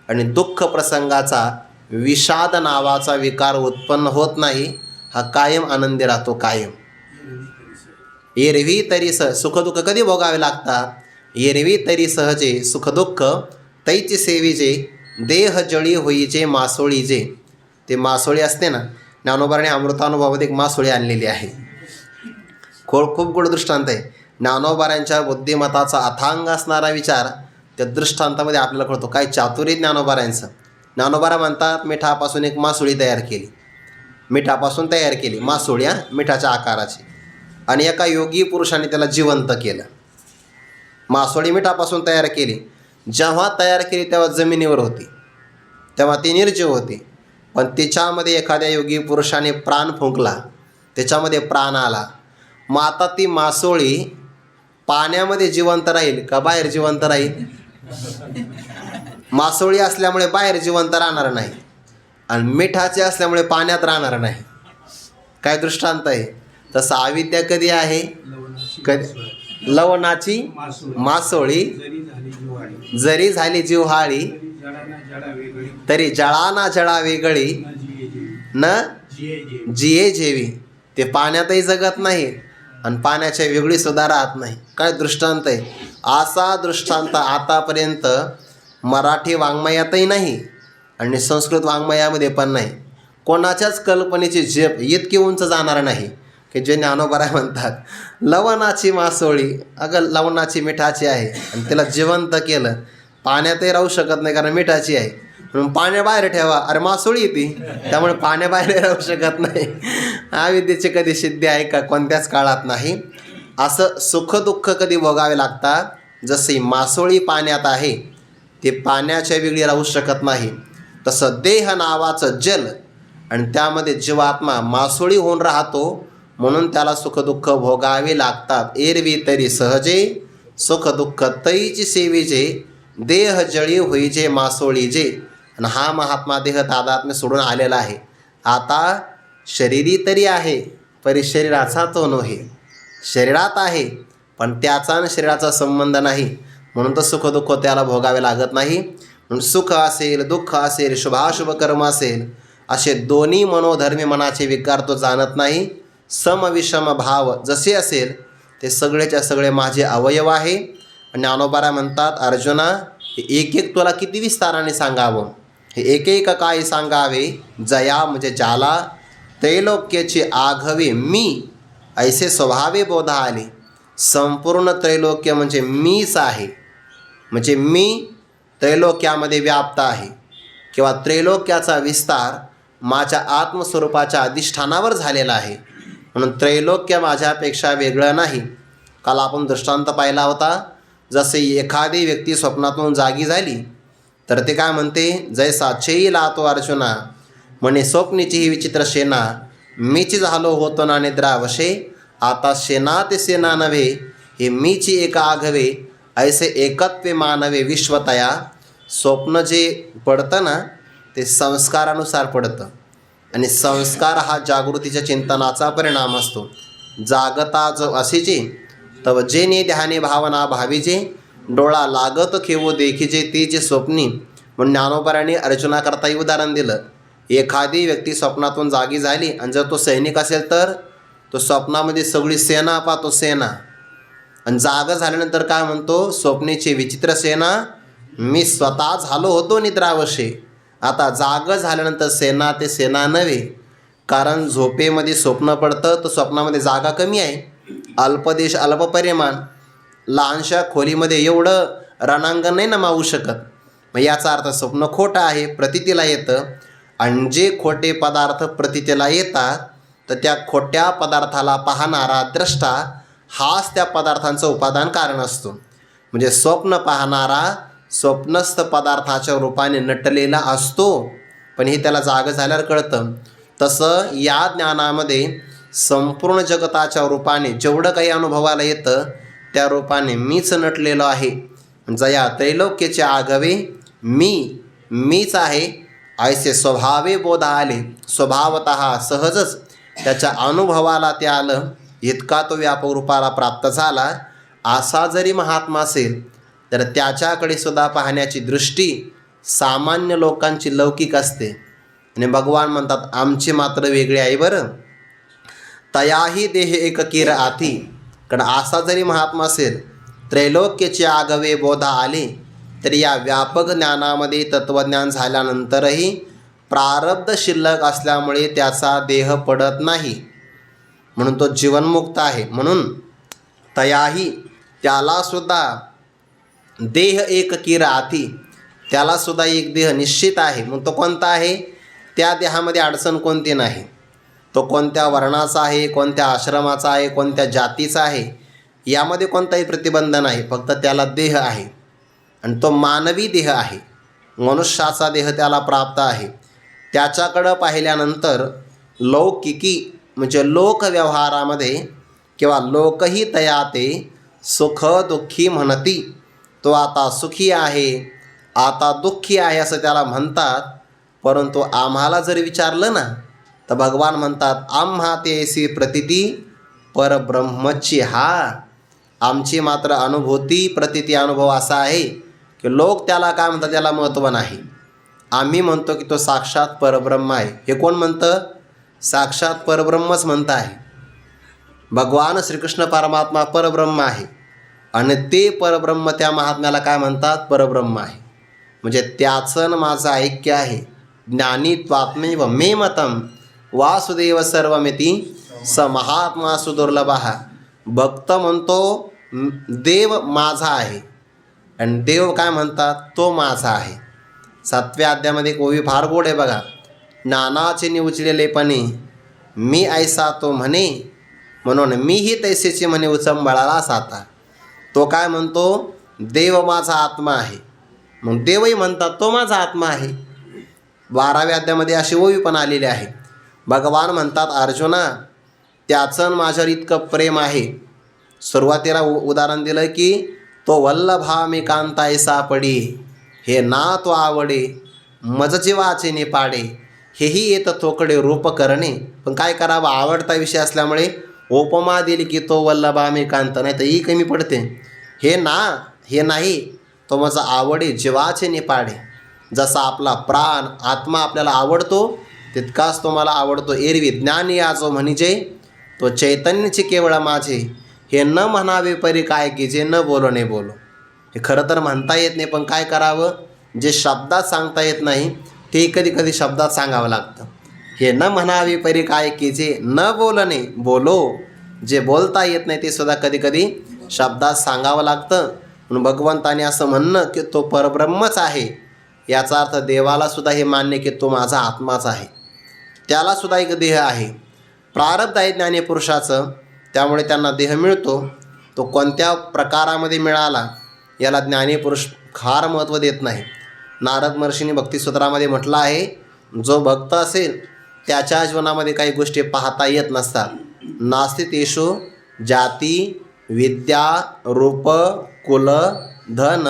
S1: आणि दुःख प्रसंगाचा विषाद नावाचा विकार उत्पन्न होत नाही. हा कायम आनंदी राहतो कायम. एरवी तरी सुखदुःख कधी भोगावे लागतात? एरवी तरी सहजे सुखदुःख तैची सेवीचे, देह जळी होईचे मासोळीचे. ते मासोळी असते ना, ज्ञानोबाने अमृतानुभवामध्ये एक मासोळी आणलेली आहे. खूप गोड दृष्टांत आहे. ज्ञानोबारांच्या बुद्धिमताचा अथांग असणारा विचार त्या दृष्टांतामध्ये आपल्याला कळतो. काय चातुर्य ज्ञानोबारांचं. ज्ञानोबारा म्हणतात, मिठापासून एक मासोळी तयार केली. मिठापासून तयार केली मासोळी, मिठाच्या आकाराची. आणि एका योगी पुरुषाने त्याला जिवंत केलं. मासोळी मिठापासून तयार केली. जेव्हा तयार केली तेव्हा जमिनीवर होती, तेव्हा ती निर्जीव होती. पण तिच्यामध्ये एखाद्या योगी पुरुषाने प्राण फुंकला, त्याच्यामध्ये प्राण आला. मग आता ती मासोळी पाण्यामध्ये जिवंत राहील का बाहेर जिवंत राहील? मासोळी असल्यामुळे बाहेर जिवंत राहणार नाही, आणि मिठाचे असल्यामुळे पाण्यात राहणार नाही. काय दृष्टांत आहे. तसं अविद्या कधी आहे? कधी लवणाची मासोळी जरी झाली जिव्हाळी, तरी जळाना जळा वेगळी न जिये जेवी. ते पाण्यातही जगत नाही आणि पाण्याच्या वेगळी सुद्धा राहत नाही. काय दृष्टांत आहे. असा दृष्टांत आतापर्यंत मराठी वाङ्मयातही नाही आणि संस्कृत वाङ्मयामध्ये पण नाही. कोणाच्याच कल्पनेची झेप इतकी उंच जाणार नाही की जे ज्ञानोबा म्हणतात लवणाची मासोळी. अगं लवणाची मिठाची आहे आणि त्याला जिवंत केलं, पाण्यातही राहू शकत नाही कारण मिठाची आहे. म्हणून पाण्याबाहेर ठेवा, अरे मासोळी येते, त्यामुळे पाण्याबाहेर राहू शकत नाही. अविद्येची कधी सिद्धी आहे का? कोणत्याच काळात नाही. असं सुखदुःख कधी भोगावे लागतात. जशी मासोळी पाण्यात आहे, ते पाण्याच्या वेगळी राहू शकत नाही, तसं देह नावाचं जल आणि त्यामध्ये जीवात्मा मासोळी होऊन राहतो. म्हणून त्याला सुखदुःख भोगावे लागतात. एरवी तरी सहजे सुखदुःख तैची सेवेचे, देह जळी होईचे मासोळीचे. आणि हा महात्मा देह तादात्म्य सोडून आलेला आहे. आता शरीरी तरी आहे, परी शरीराचा तो नव्हे. शरीरात आहे पण त्याचा आणि शरीराचा संबंध नाही, म्हणून तर सुखदुःख त्याला भोगावे लागत नाही. म्हणून सुख असेल, दुःख असेल, शुभाशुभ कर्म असेल, असे दोन्ही मनोधर्मी मनाचे विकार तो जाणत नाही. समविषम भाव जसे असेल ते सगळेच्या सगळे माझे अवयव आहे. आणि ज्ञानोबा म्हणतात, अर्जुना हे एक एक तुला किती विस्ताराने सांगावं, हे एक एक काय सांगावे. जया म्हणजे ज्याला त्रैलोक्याची आघवे मी ऐसे स्वभावे बोधा आले. संपूर्ण त्रैलोक्य म्हणजे मीच आहे, म्हणजे मी त्रैलोक्यामध्ये व्याप्त आहे, किंवा त्रैलोक्याचा विस्तार माझ्या आत्मस्वरूपाच्या अधिष्ठानावर झालेला आहे. म्हणून त्रैलोक्य माझ्यापेक्षा वेगळं नाही. काल आपण दृष्टांत पाहिला होता. जसे एखादी व्यक्ती स्वप्नातून जागी झाली तर ते काय म्हणते, जैसा छेई लातो अर्जुना म्हणे स्वप्नीची ही विचित्र सेना, मीची झालो होतो ना निद्रावशे. आता सेना ते सेना नव्हे, हे मीची एक आघवे, ऐसे एकत्वे मानवे विश्वतया. स्वप्न जे पडतं ना ते संस्कारानुसार पडतं, आणि संस्कार हा जागृतीच्या चिंतनाचा परिणाम असतो. जागता जो असीचे तव जेने ध्याने भावना भावीजे, डोळा लागत खेवो देखीजे तेचे स्वप्नी. म्हणून ज्ञानोबारांनी अर्जुनाकरताही उदाहरण दिलं. एखादी व्यक्ती स्वप्नातून जागी झाली आणि जर तो सैनिक असेल तर तो स्वप्नामध्ये सगळी सेना पाहतो, सेना. आणि जाग झाल्यानंतर काय म्हणतो, स्वप्नीची विचित्र सेना, मी स्वतः झालो होतो निद्रावशे. आता जाग झाल्यानंतर सेना ते सेना नव्हे, कारण झोपेमध्ये स्वप्न पडतं तर स्वप्नामध्ये जागा कमी आहे, अल्पदेश अल्प परिमाण. लहानशा खोलीमध्ये एवढं रणांगण नाही ना मावू शकत. मग याचा अर्थ स्वप्न खोटं आहे, प्रतीतीला येतं. आणि जे खोटे पदार्थ प्रतीतीला येतात तर त्या खोट्या पदार्थाला पाहणारा द्रष्टा हाच त्या पदार्थांचं उपादान कारण असतो. म्हणजे स्वप्न पाहणारा स्वप्नस्थ पदार्थाच्या रूपाने नटलेला असतो, पण हे त्याला जाग झाल्यावर कळतं. तसं या ज्ञानामध्ये संपूर्ण जगताच्या रूपाने जेवढं काही अनुभवाला येतं त्या रूपाने मीच नटलेलो आहे. जया त्रैलोक्याचे आगवे मीच आहे ऐसे स्वभावे बोधा आले. स्वभावत सहजच त्याच्या अनुभवाला ते आलं, इतका तो व्यापक रूपाला प्राप्त झाला. असा जरी महात्मा असेल तर त्याच्याकडे सुद्धा पाहण्याची दृष्टी सामान्य लोकांची लौकिक असते. आणि भगवान म्हणतात आमची मात्र वेगळी आहे बरं. तयाही देह एक किर आती. कारण असा जरी महात्मा असेल, त्रैलोक्याचे आगवे बोधा आले, तरी या व्यापक ज्ञानामध्ये तत्त्वज्ञान झाल्यानंतरही प्रारब्ध शिल्लक असल्यामुळे त्याचा देह पडत नाही, म्हणून तो जीवनमुक्त आहे. म्हणून तयाही त्यालासुद्धा देह एक किर आती, त्यालासुद्धा एक देह निश्चित आहे. मग तो कोणता आहे? त्या देहामध्ये अडचण कोणती नाही. तो कोणत्या वर्णाचा आहे, कोणत्या आश्रमाचा आहे, कोणत्या जातीचा आहे, यामध्ये कोणताही प्रतिबंध नाही. फक्त त्याला देह आहे आणि तो मानवी देह आहे, मनुष्याचा देह त्याला प्राप्त आहे. त्याच्याकडं पाहिल्यानंतर लौकिकी म्हणजे लोकव्यवहारामध्ये किंवा लोकही तया ते सुख दुःखी म्हणती. तो आता सुखी आहे, आता दुःखी आहे असं त्याला म्हणतात. परंतु आम्हाला जर विचारलं ना तर भगवान म्हणतात आम्हा तेसी प्रतिती परब्रह्मची. आमची मात्र अनुभूती प्रतिती अनुभव असा आहे की लोक त्याला काय म्हणतात, त्याला महत्त्व नाही. आम्ही म्हणतो की तो साक्षात परब्रह्म आहे. हे कोण म्हणतं? साक्षात परब्रह्मच म्हणत आहे. भगवान श्रीकृष्ण परमात्मा परब्रह्म आहे आणि ते परब्रह्म त्या महात्म्याला काय म्हणतात? परब्रह्म आहे. म्हणजे त्याचं माझं ऐक्य आहे. ज्ञानी त्वात्मैव मे मतम वासुदेव सर्वमिती स महात्मा सुदुर्लभ. भक्त म्हणतो देव माझा आहे आणि देव काय म्हणतात? तो माझा आहे. 7व्या अध्यायामध्ये एक ओवी फार गोड आहे बघा. नानाचे निउचलेलेपणे मी ऐसा तो म्हणे, म्हणून मीही तैसेची म्हणे उचंबळाला साता. तो काय म्हणतो? देव माझा आत्मा आहे. मग देवही म्हणतात तो माझा आत्मा आहे. 12व्या अध्यायामध्ये अशी ओवी पण आलेली आहे. भगवान म्हणतात अर्जुना त्याचं माझ्यावर इतकं प्रेम आहे. सुरुवातीला उदाहरण दिलं की तो वल्लभा मी कांताय सापडी, हे ना तो आवडे मज जीवाचे निपाडे. हेही येतं थोकडे रूप करणे. पण काय करावं, आवडता विषय असल्यामुळे उपमा दिली की तो वल्लभा मी कांत, नाही तर ही कमी पडते. हे नाही, तो माझा आवडे जीवाचे निपाडे. जसा आपला प्राण आत्मा आपल्याला आवडतो तितकाच तो मला आवडतो. एरवी ज्ञान याचो म्हणजे तो चैतन्यचे केवळ माझे, हे न म्हणावे परी काय की जे न बोलो ने बोलो. हे खरं तर म्हणता येत नाही, पण काय करावं, जे शब्दात सांगता येत नाही ते कधी कधी शब्दात सांगावं लागतं. हे न म्हणावे परी काय की जे न बोलणे बोलो. जे बोलता येत नाही ते सुद्धा कधी कधी शब्दात सांगावं लागतं. म्हणून भगवंताने असं म्हणणं की तो परब्रह्मच आहे, याचा अर्थ देवालासुद्धा हे मान्य की तो माझा आत्माच आहे. त्यालासुद्धा एक देह आहे. प्रारब्ध आहे ज्ञानी पुरुषाचं, त्यामुळे त्यांना देह मिळतो. तो कोणत्या प्रकारामध्ये मिळाला याला ज्ञानी पुरुष फार महत्त्व देत नाही. नारद महर्षींनी भक्तिसूत्रामध्ये म्हटलं आहे, जो भक्त असेल त्याच्या जीवनामध्ये काही गोष्टी पाहता येत नसतात. नास्ति तेषु जाती विद्या रूप कुल धन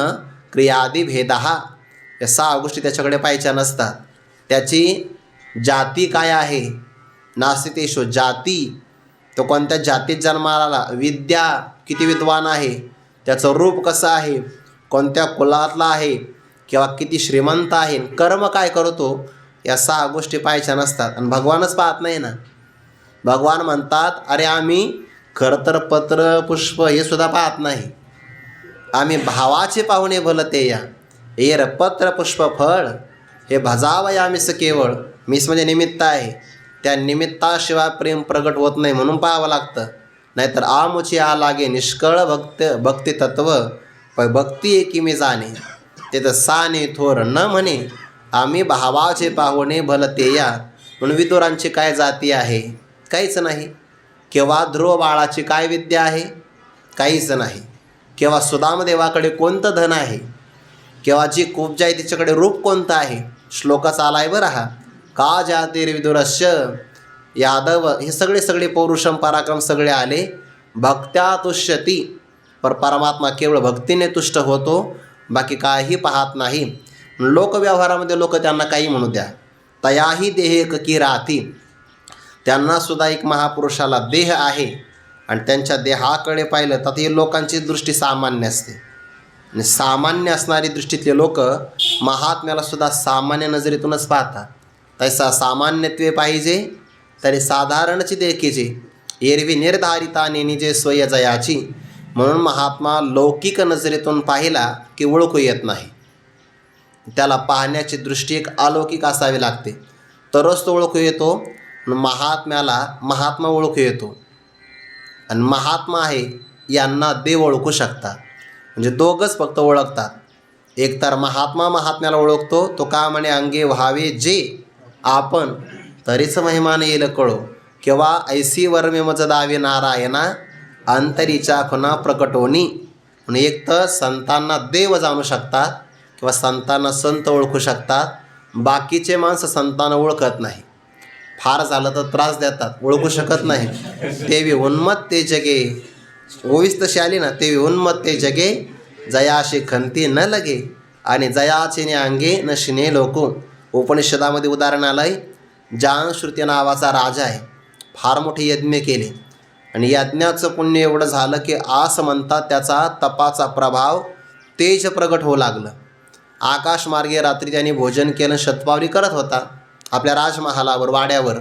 S1: क्रियादी भेदः. या 6 गोष्टी त्याच्याकडे पाहायच्या नसतात. त्याची जाती काय आहे? नास्ति तेषु जाती, तो कोणत्या जातीत जन्माला आला. विद्या, किती विद्वान आहे. त्याचं रूप कसं आहे, कोणत्या कुलातला आहे किंवा किती श्रीमंत आहे. कर्म काय करतो, या 6 गोष्टी पाहायच्या नसतात. आणि भगवानच पाहत नाही ना. भगवान म्हणतात अरे आम्ही खरं तर पत्र पुष्प हे सुद्धा पाहत नाही. आम्ही भावाचे पाहुणे भलते या येर पत्र पुष्प फळ हे भजावया मिस केवळ. मिस म्हणजे निमित्त आहे. त्या निमित्ताशिवाय प्रेम प्रगट होत नाही, म्हणून पाहावं लागतं. नाहीतर आमुची आ लागे निष्कळ भक्ती तत्व, पण भक्ती एकी मी जाणे. तिथं साने थोर न म्हणे आम्ही भावाचे पाहुणे भलतेया. म्हणून विदुरांची काय जाती आहे? काहीच नाही. किंवा ध्रुव बाळाची काय विद्या आहे? काहीच नाही. किंवा सुदामदेवाकडे कोणतं धन आहे? किंवा जी कुब्जा आहे तिच्याकडे रूप कोणतं आहे? श्लोकाचा आलाय बरं हा. का जातिर्विदुरस्य यादव, हे सगळे पौरुषम पराक्रम सगळे आले. भक्त्या तुष्यती, परमात्मा केवळ भक्तीने तुष्ट होतो, बाकी काही पाहत नाही. लोकव्यवहारामध्ये लोक त्यांना काही म्हणू द्या. तयाही देहे की राती, त्यांनासुद्धा एक महापुरुषाला देह आहे आणि त्यांच्या देहाकडे पाहिलं तर ही लोकांची दृष्टी सामान्य असते. आणि सामान्य असणारी दृष्टीतले लोक महात्म्यालासुद्धा सामान्य नजरेतूनच पाहतात. तैसा सामान्यत्वे पाहिजे तरी साधारणची देखीचे, एरवी निर्धारिताने निजे स्वय जयाची. म्हणून महात्मा लौकिक नजरेतून पाहिला की ओळखू येत नाही. त्याला पाहण्याची दृष्टी एक अलौकिक असावी लागते, तरच तो ओळखू येतो. महात्म्याला महात्मा ओळखू येतो. आणि महात्मा आहे यांना देव ओळखू शकतात. म्हणजे दोघंच फक्त ओळखतात. एक तर महात्मा महात्म्याला ओळखतो, तो का म्हणे अंगे व्हावे जे आपण, तरीच महिमान येईल कळो. किंवा ऐसी वर्मे मज दावे नारायणा अंतरीच्या खुना प्रकटोनी. म्हणून एक तर संतांना देव जाणू शकतात किंवा संतांना संत ओळखू शकतात. बाकीचे माणसं संतांना ओळखत नाही. फार झालं तर त्रास देतात, ओळखू शकत नाही. तेवी उन्मत ते जगे, 24 तशी आली ना, तेवी उन्मत ते जगे जयाशी खंती न लगे आणि जयाचे अंगे न शिने लोकू. उपनिषदामध्ये उदाहरण आलंय. जानश्रुती नावाचा राजा आहे, फार मोठे यज्ञ केले आणि यज्ञाचं पुण्य एवढं झालं की आस म्हणतात त्याचा तपाचा प्रभाव तेज प्रगट होऊ लागलं. आकाशमार्गे रात्री त्यांनी भोजन केलं, शतपावली करत होता आपल्या राजमहालावर वाड्यावर.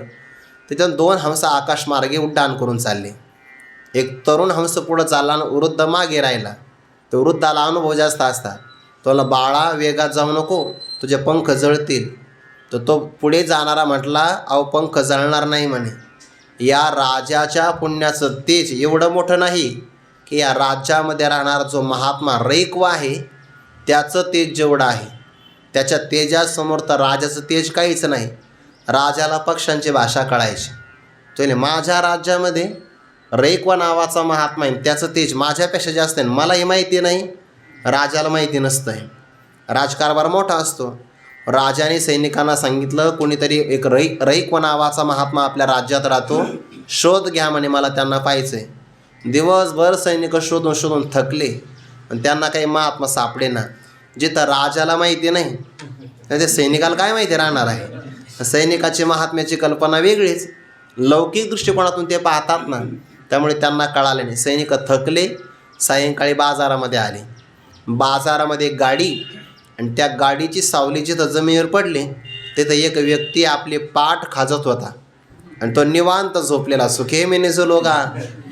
S1: तिथून 2 हंस आकाशमार्गे उड्डाण करून चालले. एक तरुण हंस पुढं चालला आणि वृद्ध मागे राहिला. तो वृद्धाला अनुभव जास्त असतात. तोला बाळा वेगात जाऊ नको, तुझे पंख जळतील. तर तो पुढे जाणारा म्हटला अहो पंख जळणार नाही म्हणे. या राजाच्या पुण्याचं तेज एवढं मोठं नाही की या राज्यामध्ये राहणारा जो महात्मा रैक्व आहे त्याचं तेज जेवढं आहे, त्याच्या तेजासमोर तर राजाचं तेज काहीच नाही. राजाला पक्ष्यांची भाषा कळायची. तो माझ्या राज्यामध्ये रैक्व नावाचा महात्मा आहे, त्याचं तेज माझ्यापेक्षा जास्त आहे, मलाही माहिती नाही, राजाला माहिती नसतं आहे. राजकारभार मोठा असतो. राजाने सैनिकांना सांगितलं कोणीतरी एक रैक्व नावाचा महात्मा आपल्या राज्यात राहतो, शोध घ्या म्हणे, मला त्यांना पाहायचं आहे. दिवसभर सैनिक शोधून शोधून थकले पण त्यांना काही महात्मा सापडे ना. जिथं राजाला माहिती नाही ते सैनिकाला काय माहिती राहणार आहे. सैनिकाची महात्म्याची कल्पना वेगळीच, लौकिक दृष्टिकोनातून ते पाहतात ना, त्यामुळे त्यांना कळाले नाही. सैनिक थकले, सायंकाळी बाजारामध्ये आले. बाजारामध्ये एक गाडी आणि त्या गाडीची सावली जिथं जमिनीवर पडली तिथं एक व्यक्ती आपली पाठ खाजत होता आणि तो निवांत झोपलेला. सुखे मेने जो लोगा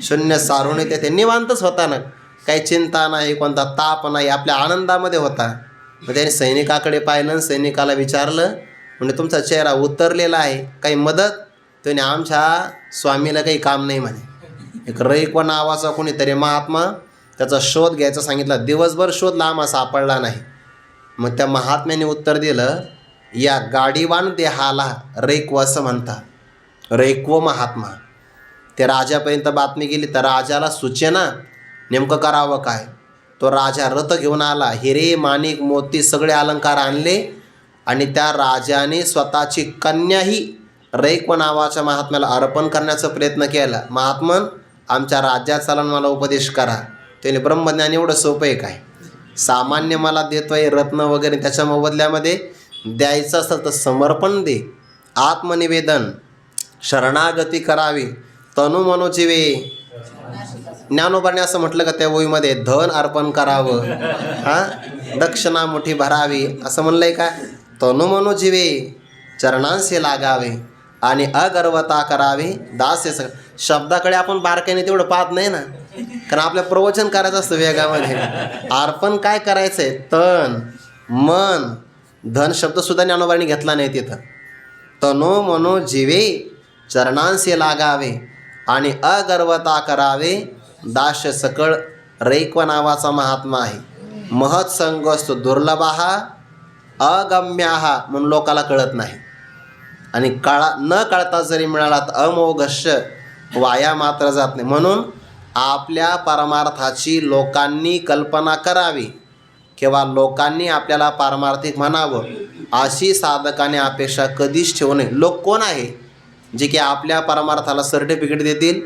S1: शून्य सारून ते निवांतच होता ना, काही चिंता नाही, कोणता ताप नाही, आपल्या आनंदामध्ये होता. मग त्याने सैनिकाकडे पाहिलं, सैनिकाला विचारलं म्हणजे तुमचा चेहरा उतरलेला आहे, काही मदत? त्याने आमच्या स्वामीला काही काम नाही म्हणे. एक रैक्व नावाचा कोणीतरी महात्मा, त्याचा शोध घ्यायचा सांगितला. दिवसभर शोधला, आम्हा सापडला नाही. मग त्या महात्म्याने उत्तर दिलं या गाडीवान देहाला रैक्व असं म्हणतात, रैक्व महात्मा. ते राजापर्यंत बातमी गेली तर राजाला सूचना नेमकं करावं काय. तो राजा रथ घेऊन आला, हिरे माणिक मोती सगळे अलंकार आणले आणि त्या राजाने स्वतःची कन्याही रैक्व नावाच्या महात्म्याला अर्पण करण्याचा प्रयत्न केला. महात्मन आमच्या राज्यात चालन, मला उपदेश करा. त्याने ब्रह्मज्ञान एवढं सोपं आहे काय, सामान्य मला देतोय रत्न वगैरे, त्याच्या मोबदल्यामध्ये द्यायचं असेल तर समर्पण दे, आत्मनिवेदन, शरणागती करावी, तनु मनोजीवे. ज्ञानोबाने असं म्हटलं का त्या वहीमध्ये धन अर्पण करावं, दक्षिणा मोठी भरावी असं म्हणलंय का. तनु मनोजीवे चरणांशी लागावे आणि अगर्वता करावी दास्य. शब्दाकडे आपण बारकाईने तेवढं पाहत नाही ना, कारण आपल्या प्रवचन करायचं असतं वेगामध्ये. अर्पण काय करायचं आहे, तन मन धन शब्दसुद्धा ज्ञानोबाने घेतला नाही तिथं. तनो मनो जीवे चरणांशी लागावे आणि अगर्वता करावे दास्य सकळ रैक्व नावाचा महात्मा आहे. महत्संगस्तु दुर्लभः अगम्याः म्हणून लोकाला कळत नाही. आणि न कळता जरी मिळाला तर अमोघश्य वाया मात्र जात नाही. म्हणून आपल्या परमार्थाची लोकांनी कल्पना करावी किंवा लोकांनी आपल्याला पारमार्थिक म्हणावं अशी साधकाने अपेक्षा कधीच ठेवू नये. लोक कोण आहे जे की आपल्या परमार्थाला सर्टिफिकेट देतील,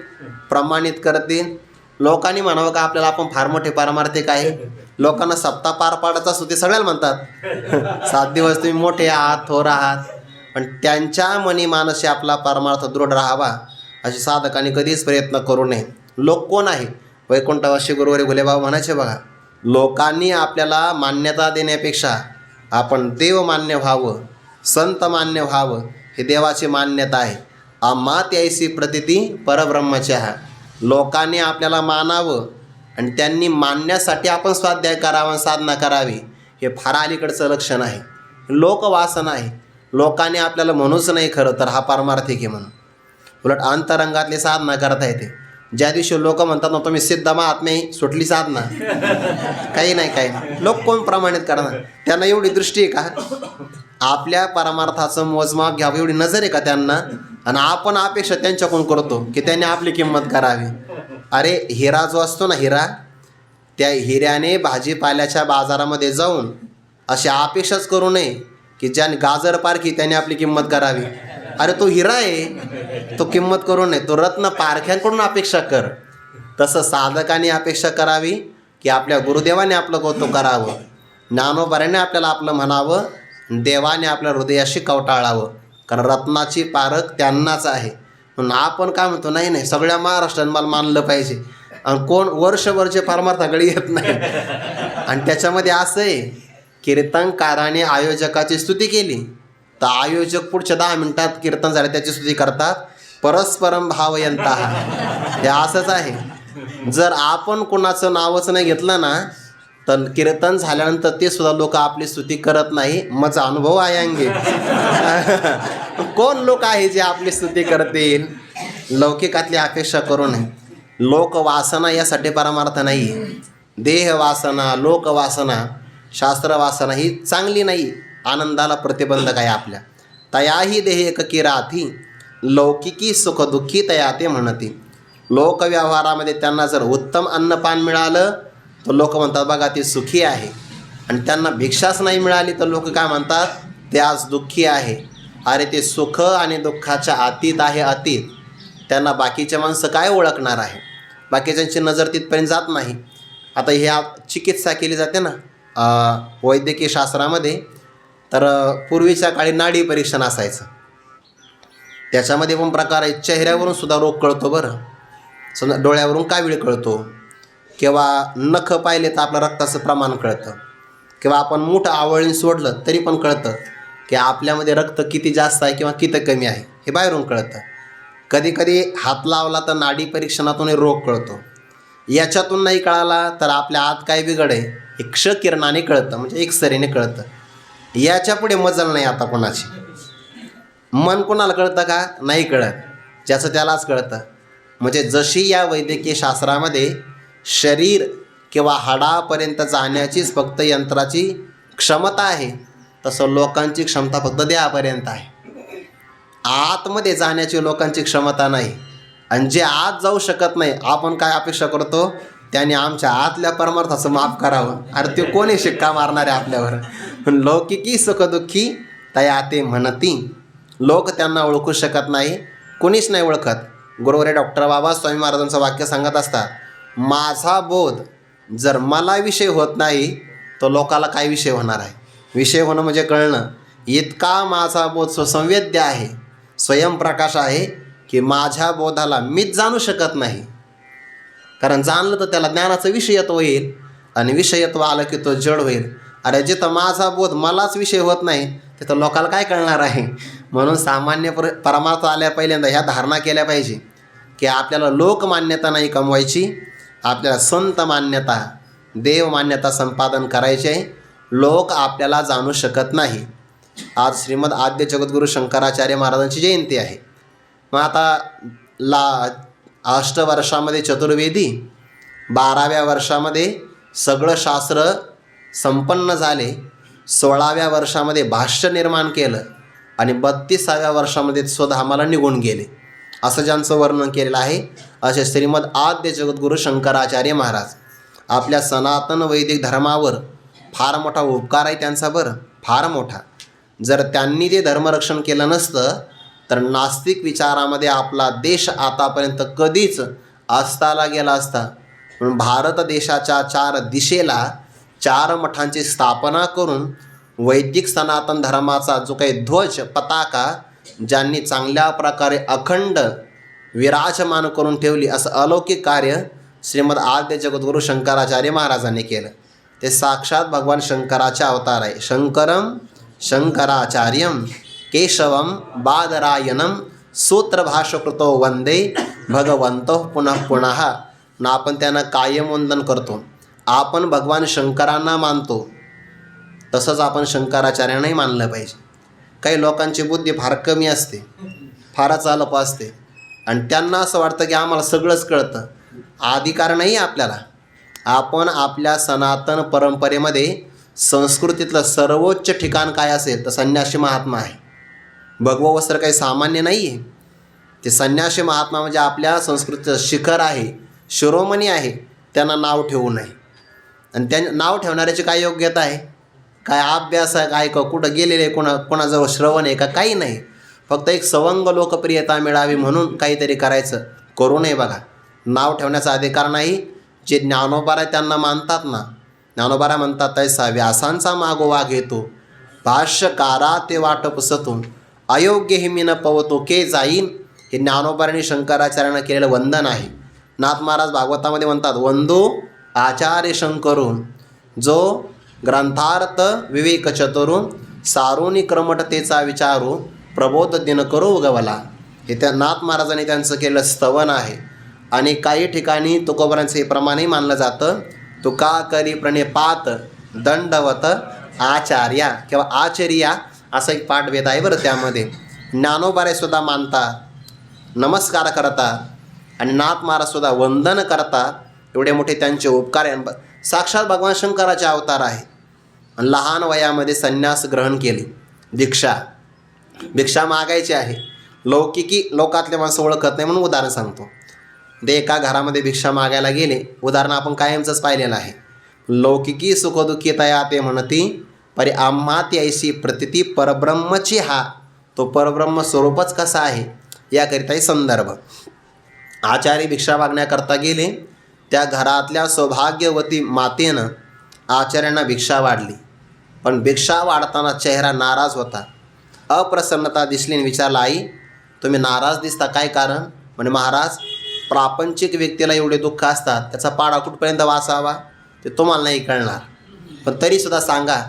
S1: प्रमाणित करतील? लोकांनी म्हणावं का आपल्याला आपण फार मोठे पारमार्थिक आहे? लोकांना सप्ताह पार पाडायचा असतो ते सगळ्याला म्हणतात 7 दिवस तुम्ही मोठे आहात, थोर आहात. पण त्यांच्या मनी मानसी आपला परमार्थ दृढ राहावा अशी साधकांनी कधीच प्रयत्न करू नये. लोक कोण आहे? वैकुंठवासी गुरुवारी घुलेबाबा म्हणायचे बघा, लोकांनी आपल्याला मान्यता देण्यापेक्षा आपण देव मान्य व्हावं, संत मान्य व्हावं हे देवाची मान्यता आहे. आम्हा त्याची प्रतिती परब्रह्मच्या. लोकांनी आपल्याला मानावं आणि त्यांनी मानण्यासाठी आपण स्वाध्याय करावा, साधना करावी हे फार अलीकडचं लक्षण आहे. लोकवासना आहे. लोकांनी आपल्याला म्हणूच नाही खरं तर हा पारमार्थिक आहे म्हणून. उलट अंतरंगातली साधना करता येते. ज्या दिवशी लोक म्हणतात ना तुम्ही सिद्ध महात्मे, सुटली साधना. काही नाही. लोक कोण प्रमाणित करणार? त्यांना एवढी दृष्टी आहे का आपल्या परमार्थाचं मोजमाप घ्यावं, एवढी नजर आहे का त्यांना? आणि आपण अपेक्षा त्यांच्याकडून करतो की त्यांनी आपली किंमत करावी. अरे हिरा जो असतो ना, हिरा, त्या हिऱ्याने भाजीपाल्याच्या बाजारामध्ये जाऊन अशी अपेक्षाच करू नये की ज्याने गाजर पारखी त्याने आपली किंमत करावी. अरे तो हिरा आहे, तो किंमत करू नये. तो रत्न पारख्यांकडून अपेक्षा कर. तसं साधकाने अपेक्षा करावी की आपल्या गुरुदेवाने आपलं कौतुक करावं, ज्ञानोबाने आपल्याला आपलं म्हणावं, देवाने आपल्या हृदयाशी कवटाळावं. कारण रत्नाची पारख त्यांनाच आहे. म्हणून आपण काय म्हणतो, नाही सगळ्या महाराष्ट्राने मला मानलं पाहिजे. आणि कोण वर्षभरचे परमार्थाकडे येत नाही. आणि त्याच्यामध्ये असं आहे, कीर्तनकाराने आयोजकाची स्तुती केली तर आयोजक पुढच्या 10 मिनिटात कीर्तन झाले त्याची स्तुती करतात. परस्परम भावयंतः. हे असंच आहे. जर आपण कोणाचं नावच नाही घेतलं ना तर कीर्तन झाल्यानंतर ते सुद्धा लोक आपली स्तुती करत नाही. माझा अनुभव आहे अंगे. कोण लोक आहे जे आपली स्तुती करतील? लौकिकातली अपेक्षा करू नये. लोकवासना यासाठी परमार्थ नाही. देहवासना, लोकवासना, शास्त्रवासना ही चांगली नाही, आनंदाला प्रतिबंधक आहे आपल्या. तयाही देह एककी राहती, लौकिकी सुखदुःखी तया ते म्हणती. लोकव्यवहारामध्ये त्यांना जर उत्तम अन्नपान मिळालं तर लोक म्हणतात बघा ते सुखी आहे. आणि त्यांना भिक्षाच नाही मिळाली तर लोक काय म्हणतात, ते आज दुःखी आहे. अरे ते सुख आणि दुःखाच्या अतीत आहे, अतीत. त्यांना बाकीचे माणसं काय ओळखणार आहे? बाकीच्यांची नजर तिथपर्यंत जात नाही. आता ह्या चिकित्सा केली जाते ना वैद्यकीय शास्त्रामध्ये, तर पूर्वीच्या काळी नाडी परीक्षण असायचं. त्याच्यामध्ये पण प्रकार आहे. चेहऱ्यावरून सुद्धा रोग कळतो बरं. समजा डोळ्यावरून कावीळ कळतो, किंवा नख पाहिले तर आपलं रक्ताचं प्रमाण कळतं, किंवा आपण मूठ आवळीन सोडलं तरी पण कळतं की आपल्यामध्ये रक्त किती जास्त आहे किंवा किती कमी आहे, हे बाहेरून कळतं. कधी कधी हात लावला तर नाडी परीक्षणातून रोग कळतो. याच्यातून नाही कळाला तर आपल्या आत काय बिघड आहे हे क्षकिरणाने कळतं, म्हणजे एक्सरेने कळतं. याच्या पुढे मजल नाही आता कोणाची. मन कोणाला कळतं का? नाही कळत. ज्याचं त्यालाच कळतं. म्हणजे जशी या वैद्यकीय शास्त्रामध्ये शरीर किंवा हाडापर्यंत जाण्याचीच फक्त यंत्राची क्षमता आहे, तसं लोकांची क्षमता फक्त देहापर्यंत आहे. आतमध्ये जाण्याची लोकांची क्षमता नाही. आणि जे आत जाऊ शकत नाही, आपण काय अपेक्षा करतो, त्याने आमच्या आतल्या परमार्थाचं माफ करावं. अरे ते कोणी शिक्का मारणार आहे आपल्यावर? लौकिकी सुखदुःखी तया ते म्हणती. लोक त्यांना ओळखू शकत नाही, कोणीच नाही ओळखत. गुरुवारी डॉक्टर बाबासाहेब महाराजांचं वाक्य सांगत असतात, माझा बोध जर मला विषय होत नाही तर लोकाला काय विषय होणार आहे? विषय होणं म्हणजे कळणं. इतका माझा बोध सुसंवेद्य आहे, स्वयंप्रकाश आहे की माझ्या बोधाला मीच जाणू शकत नाही. कारण जाणलं तर त्याला ज्ञानाचं विषयत्व होईल, आणि विषयत्व आलं की तो जड होईल. अरे जिथं माझा बोध मलाच विषय होत नाही तिथं लोकाला काय कळणार आहे? म्हणून सामान्य परमार्थ आल्या पहिल्यांदा ह्या धारणा केल्या पाहिजे की आपल्याला लोकमान्यता नाही कमवायची, आपल्याला संत मान्यता, देव मान्यता संपादन करायचे आहे. लोक आपल्याला जाणू शकत नाही. आज श्रीमद आद्य जगद्गुरू शंकराचार्य महाराजांची जयंती आहे. मग आता 8 वर्षामध्ये चतुर्वेदी, 12व्या वर्षामध्ये सगळं शास्त्र संपन्न झाले. 16व्या वर्षामध्ये भाष्य निर्माण केलं आणि 32व्या वर्षामध्ये स्वधामाला निघून गेले, असं ज्यांचं वर्णन केलेलं आहे असे श्रीमद आद्य जगद्गुरू शंकराचार्य महाराज. आपल्या सनातन वैदिक धर्मावर फार मोठा उपकार आहे त्यांचा, बरं, फार मोठा. जर त्यांनी ते धर्मरक्षण केलं नसतं तर नास्तिक विचारामध्ये आपला देश आतापर्यंत कधीच अस्ताला गेला असता. म्हणून भारत देशाच्या 4 दिशेला 4 मठांची स्थापना करून वैदिक सनातन धर्माचा जो काही ध्वज पताका ज्यांनी चांगल्या प्रकारे अखंड विराजमान करून ठेवली, असं अलौकिक कार्य श्रीमद आद्य जगद्गुरू शंकराचार्य महाराजांनी केलं. ते साक्षात भगवान शंकराचे अवतार आहे. शंकरम शंकराचार्यम केशवम बादरायणम सूत्रभाष्यकृतो वंदे भगवंतो पुनः पुनः. ना आपण त्यांना कायम वंदन करतो. आपण भगवान शंकरांना मानतो, तसंच आपण शंकराचार्यांनाही मानलं पाहिजे. काही लोकांची बुद्धी फार कमी असते, फारच अल्प असते आणि त्यांना असं वाटतं की आम्हाला सगळंच कळतं. अधिकार नाही आपल्याला. आपण आपल्या सनातन परंपरेमध्ये संस्कृतीतलं सर्वोच्च ठिकाण काय असेल तर संन्यासी महात्मा आहे. भगवं वस्त्र काही सामान्य नाही आहे. ते संन्यासी महात्मा म्हणजे आपल्या संस्कृतीचं शिखर आहे, शिरोमणी आहे. त्यांना नाव ठेवू नये. आणि त्या नाव ठेवणाऱ्याची काय योग्यता आहे, काय अभ्यास आहे, काय कुठं गेलेले, कोणाजवळ श्रवण आहे का, काही नाही. फक्त एक सवंग लोकप्रियता मिळावी म्हणून काहीतरी करायचं, करू नये. बघा, नाव ठेवण्याचा अधिकार नाही. जे ज्ञानोबा आहे त्यांना मानतात ना, ज्ञानोबा म्हणतात तैसा व्यासांचा मागोवा घेतो, भाष्यकारा ते वाट पुसतो, अयोग्य हे मी न पवतो के जाईन. हे ज्ञानोबारांनी शंकराचार्यांना केलेलं वंदन आहे. नाथ महाराज भागवतामध्ये म्हणतात, वंदो आचार्य शंकरू जो ग्रंथार्थ विवेक चतुरू, सारुनी क्रमटतेचा विचारू, प्रबोध दिन करू उगवला. हे त्या नाथ महाराजांनी त्यांचं केलेलं स्तवन आहे. आणि काही ठिकाणी तुकोबरांचं हे प्रमाणही मानलं जातं, तुका करी प्रणिपात दंडवत आचार्या किंवा आचर्या, असा एक पाठभेद आहे बरं. त्यामध्ये ज्ञानोबारे सुद्धा मानतात, नमस्कार करतात आणि नाथ महाराजसुद्धा वंदन करतात. एवढे मोठे त्यांचे उपकार आहे. साक्षात भगवान शंकराचे अवतार आहे. लहान वयामध्ये संन्यास ग्रहण केले. भिक्षा मागायची आहे. लौकिकी लोकातले माणसं ओळखत नाही म्हणून उदाहरण सांगतो. ते एका घरामध्ये भिक्षा मागायला गेले. उदाहरण आपण कायमचंच पाहिलेलं आहे. लौकिकी सुखदुःखी तया ते म्हणती, परी आम्हा ती ऐशी प्रतिती परब्रह्मची हा. तो परब्रह्म स्वरूपच कसा आहे याकरिताही संदर्भ. आचार्य भिक्षा मागण्याकरता गेले. त्या घरातल्या सौभाग्यवती मातेनं आचार्यांना भिक्षा वाढली. पण भिक्षा वाढताना चेहरा नाराज होता, अप्रसन्नता दिसली. आणि विचारला, आई तुम्ही नाराज दिसता, काय कारण? म्हणजे महाराज, प्रापंचिक व्यक्तीला एवढे दुःख असतात, त्याचा पाडा कुठपर्यंत वाचावा ते तुम्हाला नाही कळणार. पण तरीसुद्धा सांगा,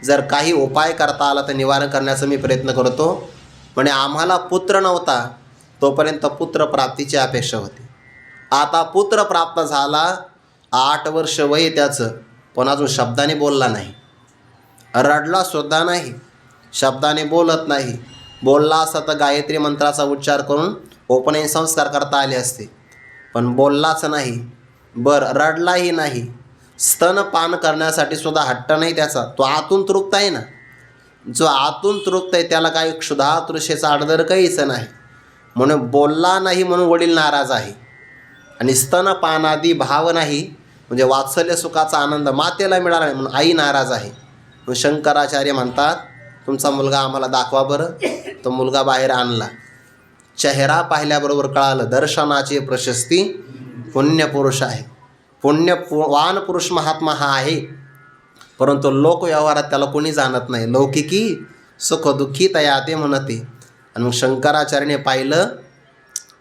S1: जर काही उपाय करता आला तर निवारण करण्याचा मी प्रयत्न करतो. म्हणजे आम्हाला पुत्र नव्हता तोपर्यंत पुत्र प्राप्तीची अपेक्षा होती. आता पुत्र प्राप्त झाला, 8 वर्ष वय त्याचं, पण अजून शब्दाने बोलला नाही, रडला सुद्धा नाही, शब्दाने बोलत नाही. बोलला असता तर गायत्री मंत्राचा उच्चार करून उपनयन संस्कार करता आले असते, पण बोललाच नाही. रडलाही नाही. स्तनपान करण्यासाठी सुद्धा हट्ट नाही त्याचा. तो आतून तृप्त आहे ना. जो आतून तृप्त आहे त्याला काही क्षुधा तृषेचा आडदर काहीच नाही. म्हणून बोलला नाही म्हणून वडील नाराज आहे. आणि स्तनपानादी भाव नाही म्हणजे वात्सल्य सुखाचा आनंद मातेला मिळाला नाही म्हणून आई नाराज आहे. मग शंकराचार्य म्हणतात, तुमचा मुलगा आम्हाला दाखवा बरं. तो मुलगा बाहेर आणला. चेहरा पाहिल्याबरोबर कळालं दर्शनाची प्रशस्ती पुण्यपुरुष आहे. पुण्यवान पुरुष महात्मा हा आहे. परंतु लोकव्यवहारात त्याला कोणी जाणत नाही. लौकिकी सुखदुःखी तया ते म्हणते. आणि मग शंकराचार्याने पाहिलं,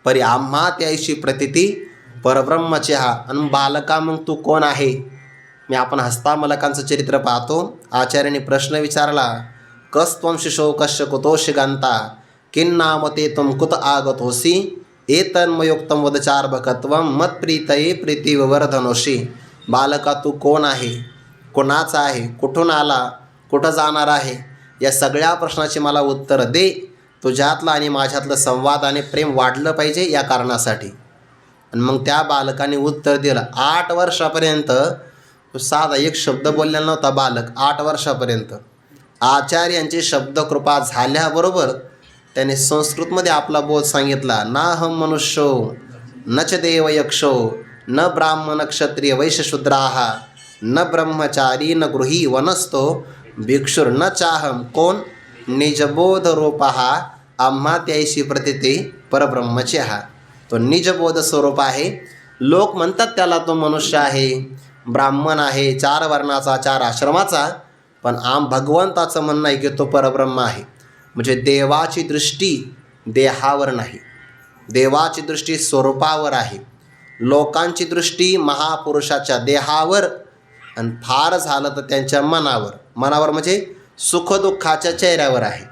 S1: परी आम्हा त्याशी प्रतिती परब्रह्मचे हा. आणि बालका मग तू कोण आहे? मी आपण हस्तामलकांचं चरित्र पाहतो. आचार्याने प्रश्न विचारला, कस त्वं शिशो कश्य कुतोषि गंता किन्नाम ते त्वं कुत आगतोसी एतन्मयोक्तं वदचार्भकत्वं मत्प्रीतये प्रीतिविवर्धनोषी. बालका तू कोण आहे, कोणाचा आहे, कुठून आला, कुठं जाणार आहे, या सगळ्या प्रश्नाची मला उत्तर दे. तुझ्यातलं आणि माझ्यातलं संवाद आणि प्रेम वाढलं पाहिजे या कारणासाठी. आणि मग त्या बालकाने उत्तर दिलं, 8 वर्षापर्यंत तो साधा एक शब्द बोललेला नव्हता बालक 8 वर्षापर्यंत. आचार्यांची शब्दकृपा झाल्याबरोबर त्याने संस्कृतमध्ये आपला बोध सांगितला. नाहम मनुष्यो न च देव यक्षो न ब्राह्मण क्षत्रिय वैश्यशूद्राः न ब्रह्मचारी न गृही वनस्तो भिक्षुर्न चाहम. कोण? निजबोध रूपः आम्हा त्याशी प्रतिते परब्रह्मचे हा. तो निजबोध स्वरूप आहे. लोक म्हणतात त्याला तो मनुष्य आहे, ब्राह्मण आहे, 4 वर्णाचा 4 आश्रमाचा, पण भगवंताचं म्हणणं आहे की तो परब्रह्म आहे. म्हणजे देवाची दृष्टी देहावर नाही, देवाची दृष्टी स्वरूपावर आहे. लोकांची दृष्टी महापुरुषाच्या देहावर आणि फार झालं तर त्यांच्या मनावर. मनावर म्हणजे सुखदुःखाच्या चेहऱ्यावर आहे.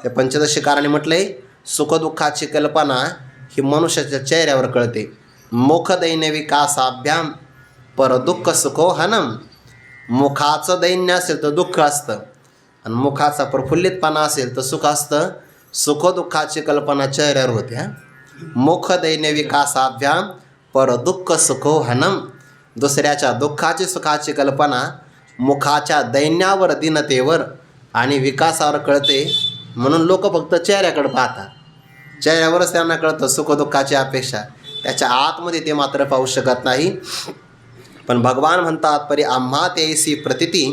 S1: त्या पंचदशीकाराने म्हटलंय सुखदुःखाची कल्पना ही मनुष्याच्या चेहऱ्यावर कळते. मुख दैन्य विकासाभ्याम परदुःख सुखो हनम. मुखाचं दैन्य असेल तर दुःख असतं आणि मुखाचा प्रफुल्लितपणा असेल तर सुख असतं. सुखदुःखाची कल्पना चेहऱ्यावर होते. मुख दैन्य विकासाभ्याम परदुःख सुखो हनम. दुसऱ्याच्या दुःखाची सुखाची कल्पना मुखाच्या दैन्यावर, दीनतेवर आणि विकासावर कळते. म्हणून लोक फक्त चेहऱ्याकडे पाहतात, चेहऱ्यावरच त्यांना कळतं सुखदुःखाची अपेक्षा, त्याच्या आतमध्ये ते मात्र पाहू शकत नाही. पण भगवान म्हणतात परी आम्हा तेसी प्रतिती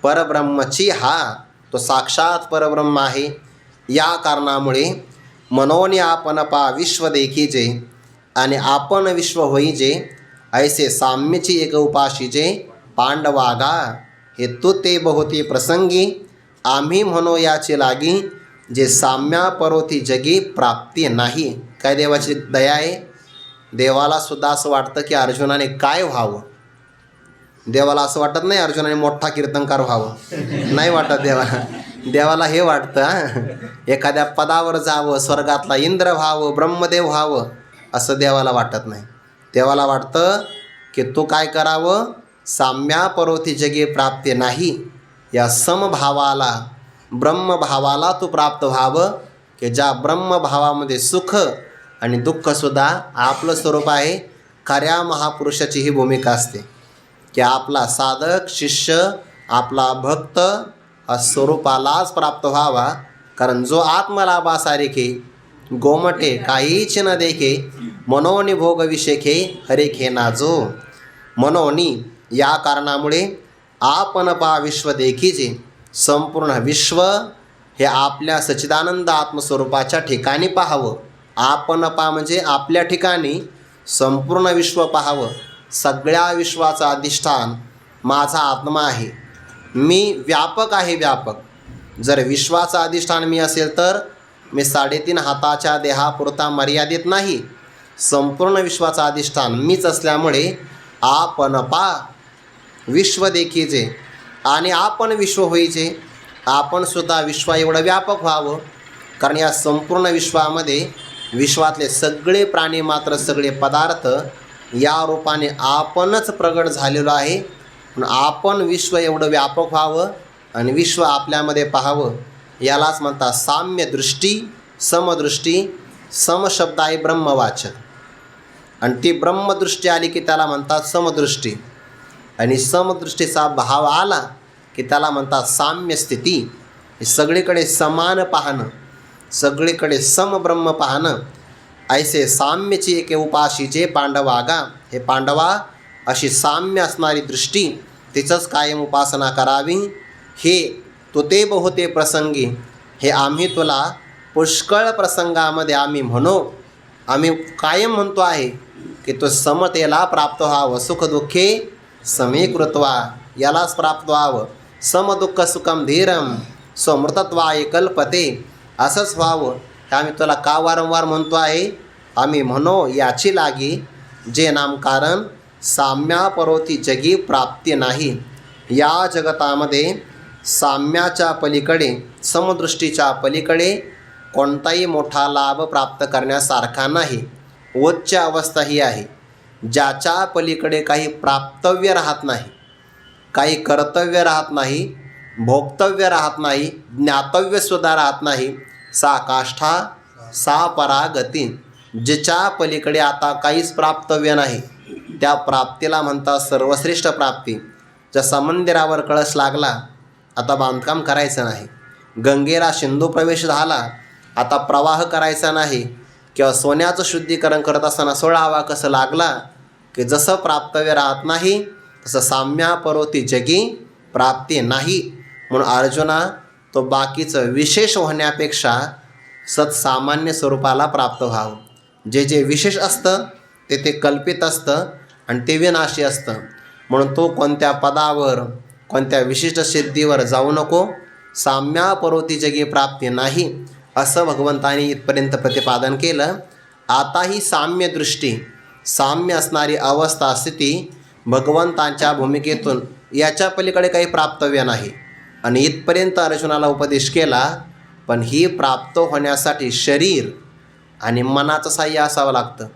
S1: परब्रह्मची हा. तो साक्षात परब्रह्म आहे. या कारणामुळे मनोनी आपण पा विश्व देखीजे आणि आपण विश्व होईजे ऐसे साम्यची एक उपाशीजे पांडवागा. हे तू ते बहुती प्रसंगी आम्ही म्हणो याचे लागी जे साम्या परोती जगी प्राप्ती नाही. काय देवाची दया आहे. देवाला सुद्धा असं वाटतं की अर्जुनाने काय व्हावं. देवाला असं वाटत नाही अर्जुनाने मोठा कीर्तनकार व्हावं, नाही वाटत देवाला. देवाला हे वाटतं एखाद्या पदावर जावं, स्वर्गातला इंद्र व्हावं, ब्रह्मदेव व्हावं, असं देवाला वाटत नाही. देवाला वाटतं की तू काय करावं, साम्या परोती जगी प्राप्ती नाही, या समभावाला ब्रह्मभावाला तू प्राप्त व्हावं, की ज्या ब्रह्मभावामध्ये सुख आणि दुःखसुद्धा आपलं स्वरूप आहे. खऱ्या महापुरुषाची ही भूमिका असते की आपला साधक शिष्य, आपला भक्त हा स्वरूपालाच प्राप्त व्हावा. कारण जो आत्मलाभासारिखे गोमटे काहीच न देखे मनोनी भोग विषेखे हरेखे नाजो. मनोनी या कारणामुळे आपण पा विश्व देखीचे. संपूर्ण विश्व हे आपल्या सच्चिदानंद आत्मस्वरूपाच्या ठिकाणी पाहावं. आपण पा म्हणजे आपल्या ठिकाणी संपूर्ण विश्व पाहावं. सगळ्या विश्वाचा अधिष्ठान माझा आत्मा आहे. मी व्यापक आहे. व्यापक जर विश्वाचा अधिष्ठान मी असेल तर मी 3.5 हाताच्या देहापुरता मर्यादित नाही. संपूर्ण विश्वाचा अधिष्ठान मीच असल्यामुळे आपण पा विश्व देखीचे आणि आपण विश्व होईचे. आपण सुद्धा विश्वा एवढं व्यापक व्हावं. कारण या संपूर्ण विश्वामध्ये विश्वातले सगळे प्राणी मात्र सगळे पदार्थ या रूपाने आपणच प्रगट झालेलो आहे. पण आपण विश्व एवढं व्यापक व्हावं आणि विश्व आपल्यामध्ये पाहावं. यालाच म्हणतात साम्य दृष्टी, समदृष्टी. समशब्द आहे ब्रह्मवाचक आणि ती ब्रह्मदृष्टी आली की त्याला म्हणतात समदृष्टी. आणि समदृष्टीचा भाव आला की त्याला म्हणतात साम्य स्थिती. हे सगळीकडे समान पाहणं, सगळीकडे समब्रह्म पाहणं. ऐसे साम्यची एक उपाशीचे पांडवागा. हे पांडवा अशी साम्य असणारी दृष्टी तिचंच कायम उपासना करावी. हे तो ते बहुते प्रसंगी. हे आम्ही तुला पुष्कळ प्रसंगामध्ये आम्ही म्हणू. आम्ही कायम म्हणतो आहे की तो समतेला प्राप्त व्हावं. सुखदुःखे समीकृत्वा यालाच प्राप्त व्हावं. समदुःख सुखम धीरम स्वमृतत्वाय कल्पते. असंच व्हावं हे आम्ही तुला का वारंवार म्हणतो आहे. आम्ही म्हणो याची लागी जे नामकारण साम्या परोती जगी प्राप्ती नाही. या जगतामध्ये साम्याच्या पलीकडे, समदृष्टीच्या पलीकडे कोणताही मोठा लाभ प्राप्त करण्यासारखा नाही. उच्च अवस्था ही आहे ज्याच्या पलीकडे काही प्राप्तव्य राहत नाही, काही कर्तव्य राहत नाही, भोक्तव्य राहत नाही, ज्ञातव्यसुद्धा राहत नाही. सा काष्ठा सा परागती. जिच्या पलीकडे आता काहीच प्राप्तव्य नाही त्या प्राप्तीला म्हणतात सर्वश्रेष्ठ प्राप्ती. जसा मंदिरावर कळस लागला आता बांधकाम करायचं नाही, गंगेला सिंधू प्रवेश झाला आता प्रवाह करायचा नाही, किंवा सोन्याचं शुद्धीकरण करत असताना 16वा कसं लागला की जसं प्राप्तव्य राहत नाही तसं साम्यापरोती जगी प्राप्ती नाही. म्हणून अर्जुना तो बाकीचं विशेष होण्यापेक्षा सत्सामान्य स्वरूपाला प्राप्त व्हावं. जे जे विशेष असतं ते कल्पित असतं आणि ते विनाशी असतं. म्हणून तो कोणत्या पदावर कोणत्या विशिष्ट सिद्धीवर जाऊ नको. साम्यापरोती जगी प्राप्ती नाही असं भगवंतांनी इथपर्यंत प्रतिपादन केलं. आता ही साम्य दृष्टी, साम्य असणारी अवस्था स्थिती भगवंतांच्या भूमिकेतून याच्या पलीकडे काही प्राप्तव्य नाही. आणि इथपर्यंत अर्जुनाला उपदेश केला. पण ही प्राप्त होण्यासाठी शरीर आणि मनाचं साह्य असावं लागतं.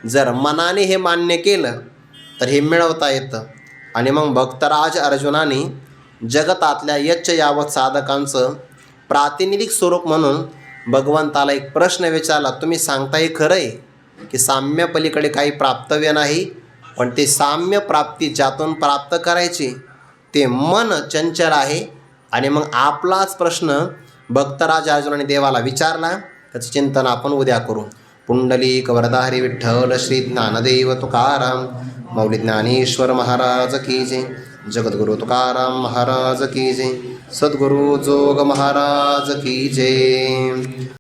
S1: जर मनाने हे मान्य केलं तर हे मिळवता येतं. आणि मग भक्तराज अर्जुनाने जगतातल्या यच्च यावत साधकांचं प्रातिनिधिक स्वरूप म्हणून भगवंताला एक प्रश्न विचारला. तुम्ही सांगताय खरं आहे की साम्य पलीकडे काही प्राप्तव्य नाही, पण ते साम्य प्राप्ती ज्यातून प्राप्त करायची ते मन चंचल आहे. आणि मग आपलाच प्रश्न भक्तराज अर्जुनाने देवाला विचारला. त्याचं चिंतन आपण उद्या करू. पुंडलिक वरदाहरी विठ्ठल श्री ज्ञानदेव तुकाराम मौली ज्ञानेश्वर महाराज की जय. जगद्गुरु तुकाराम महाराज की जय. सद्गुरु जोग महाराज की जय.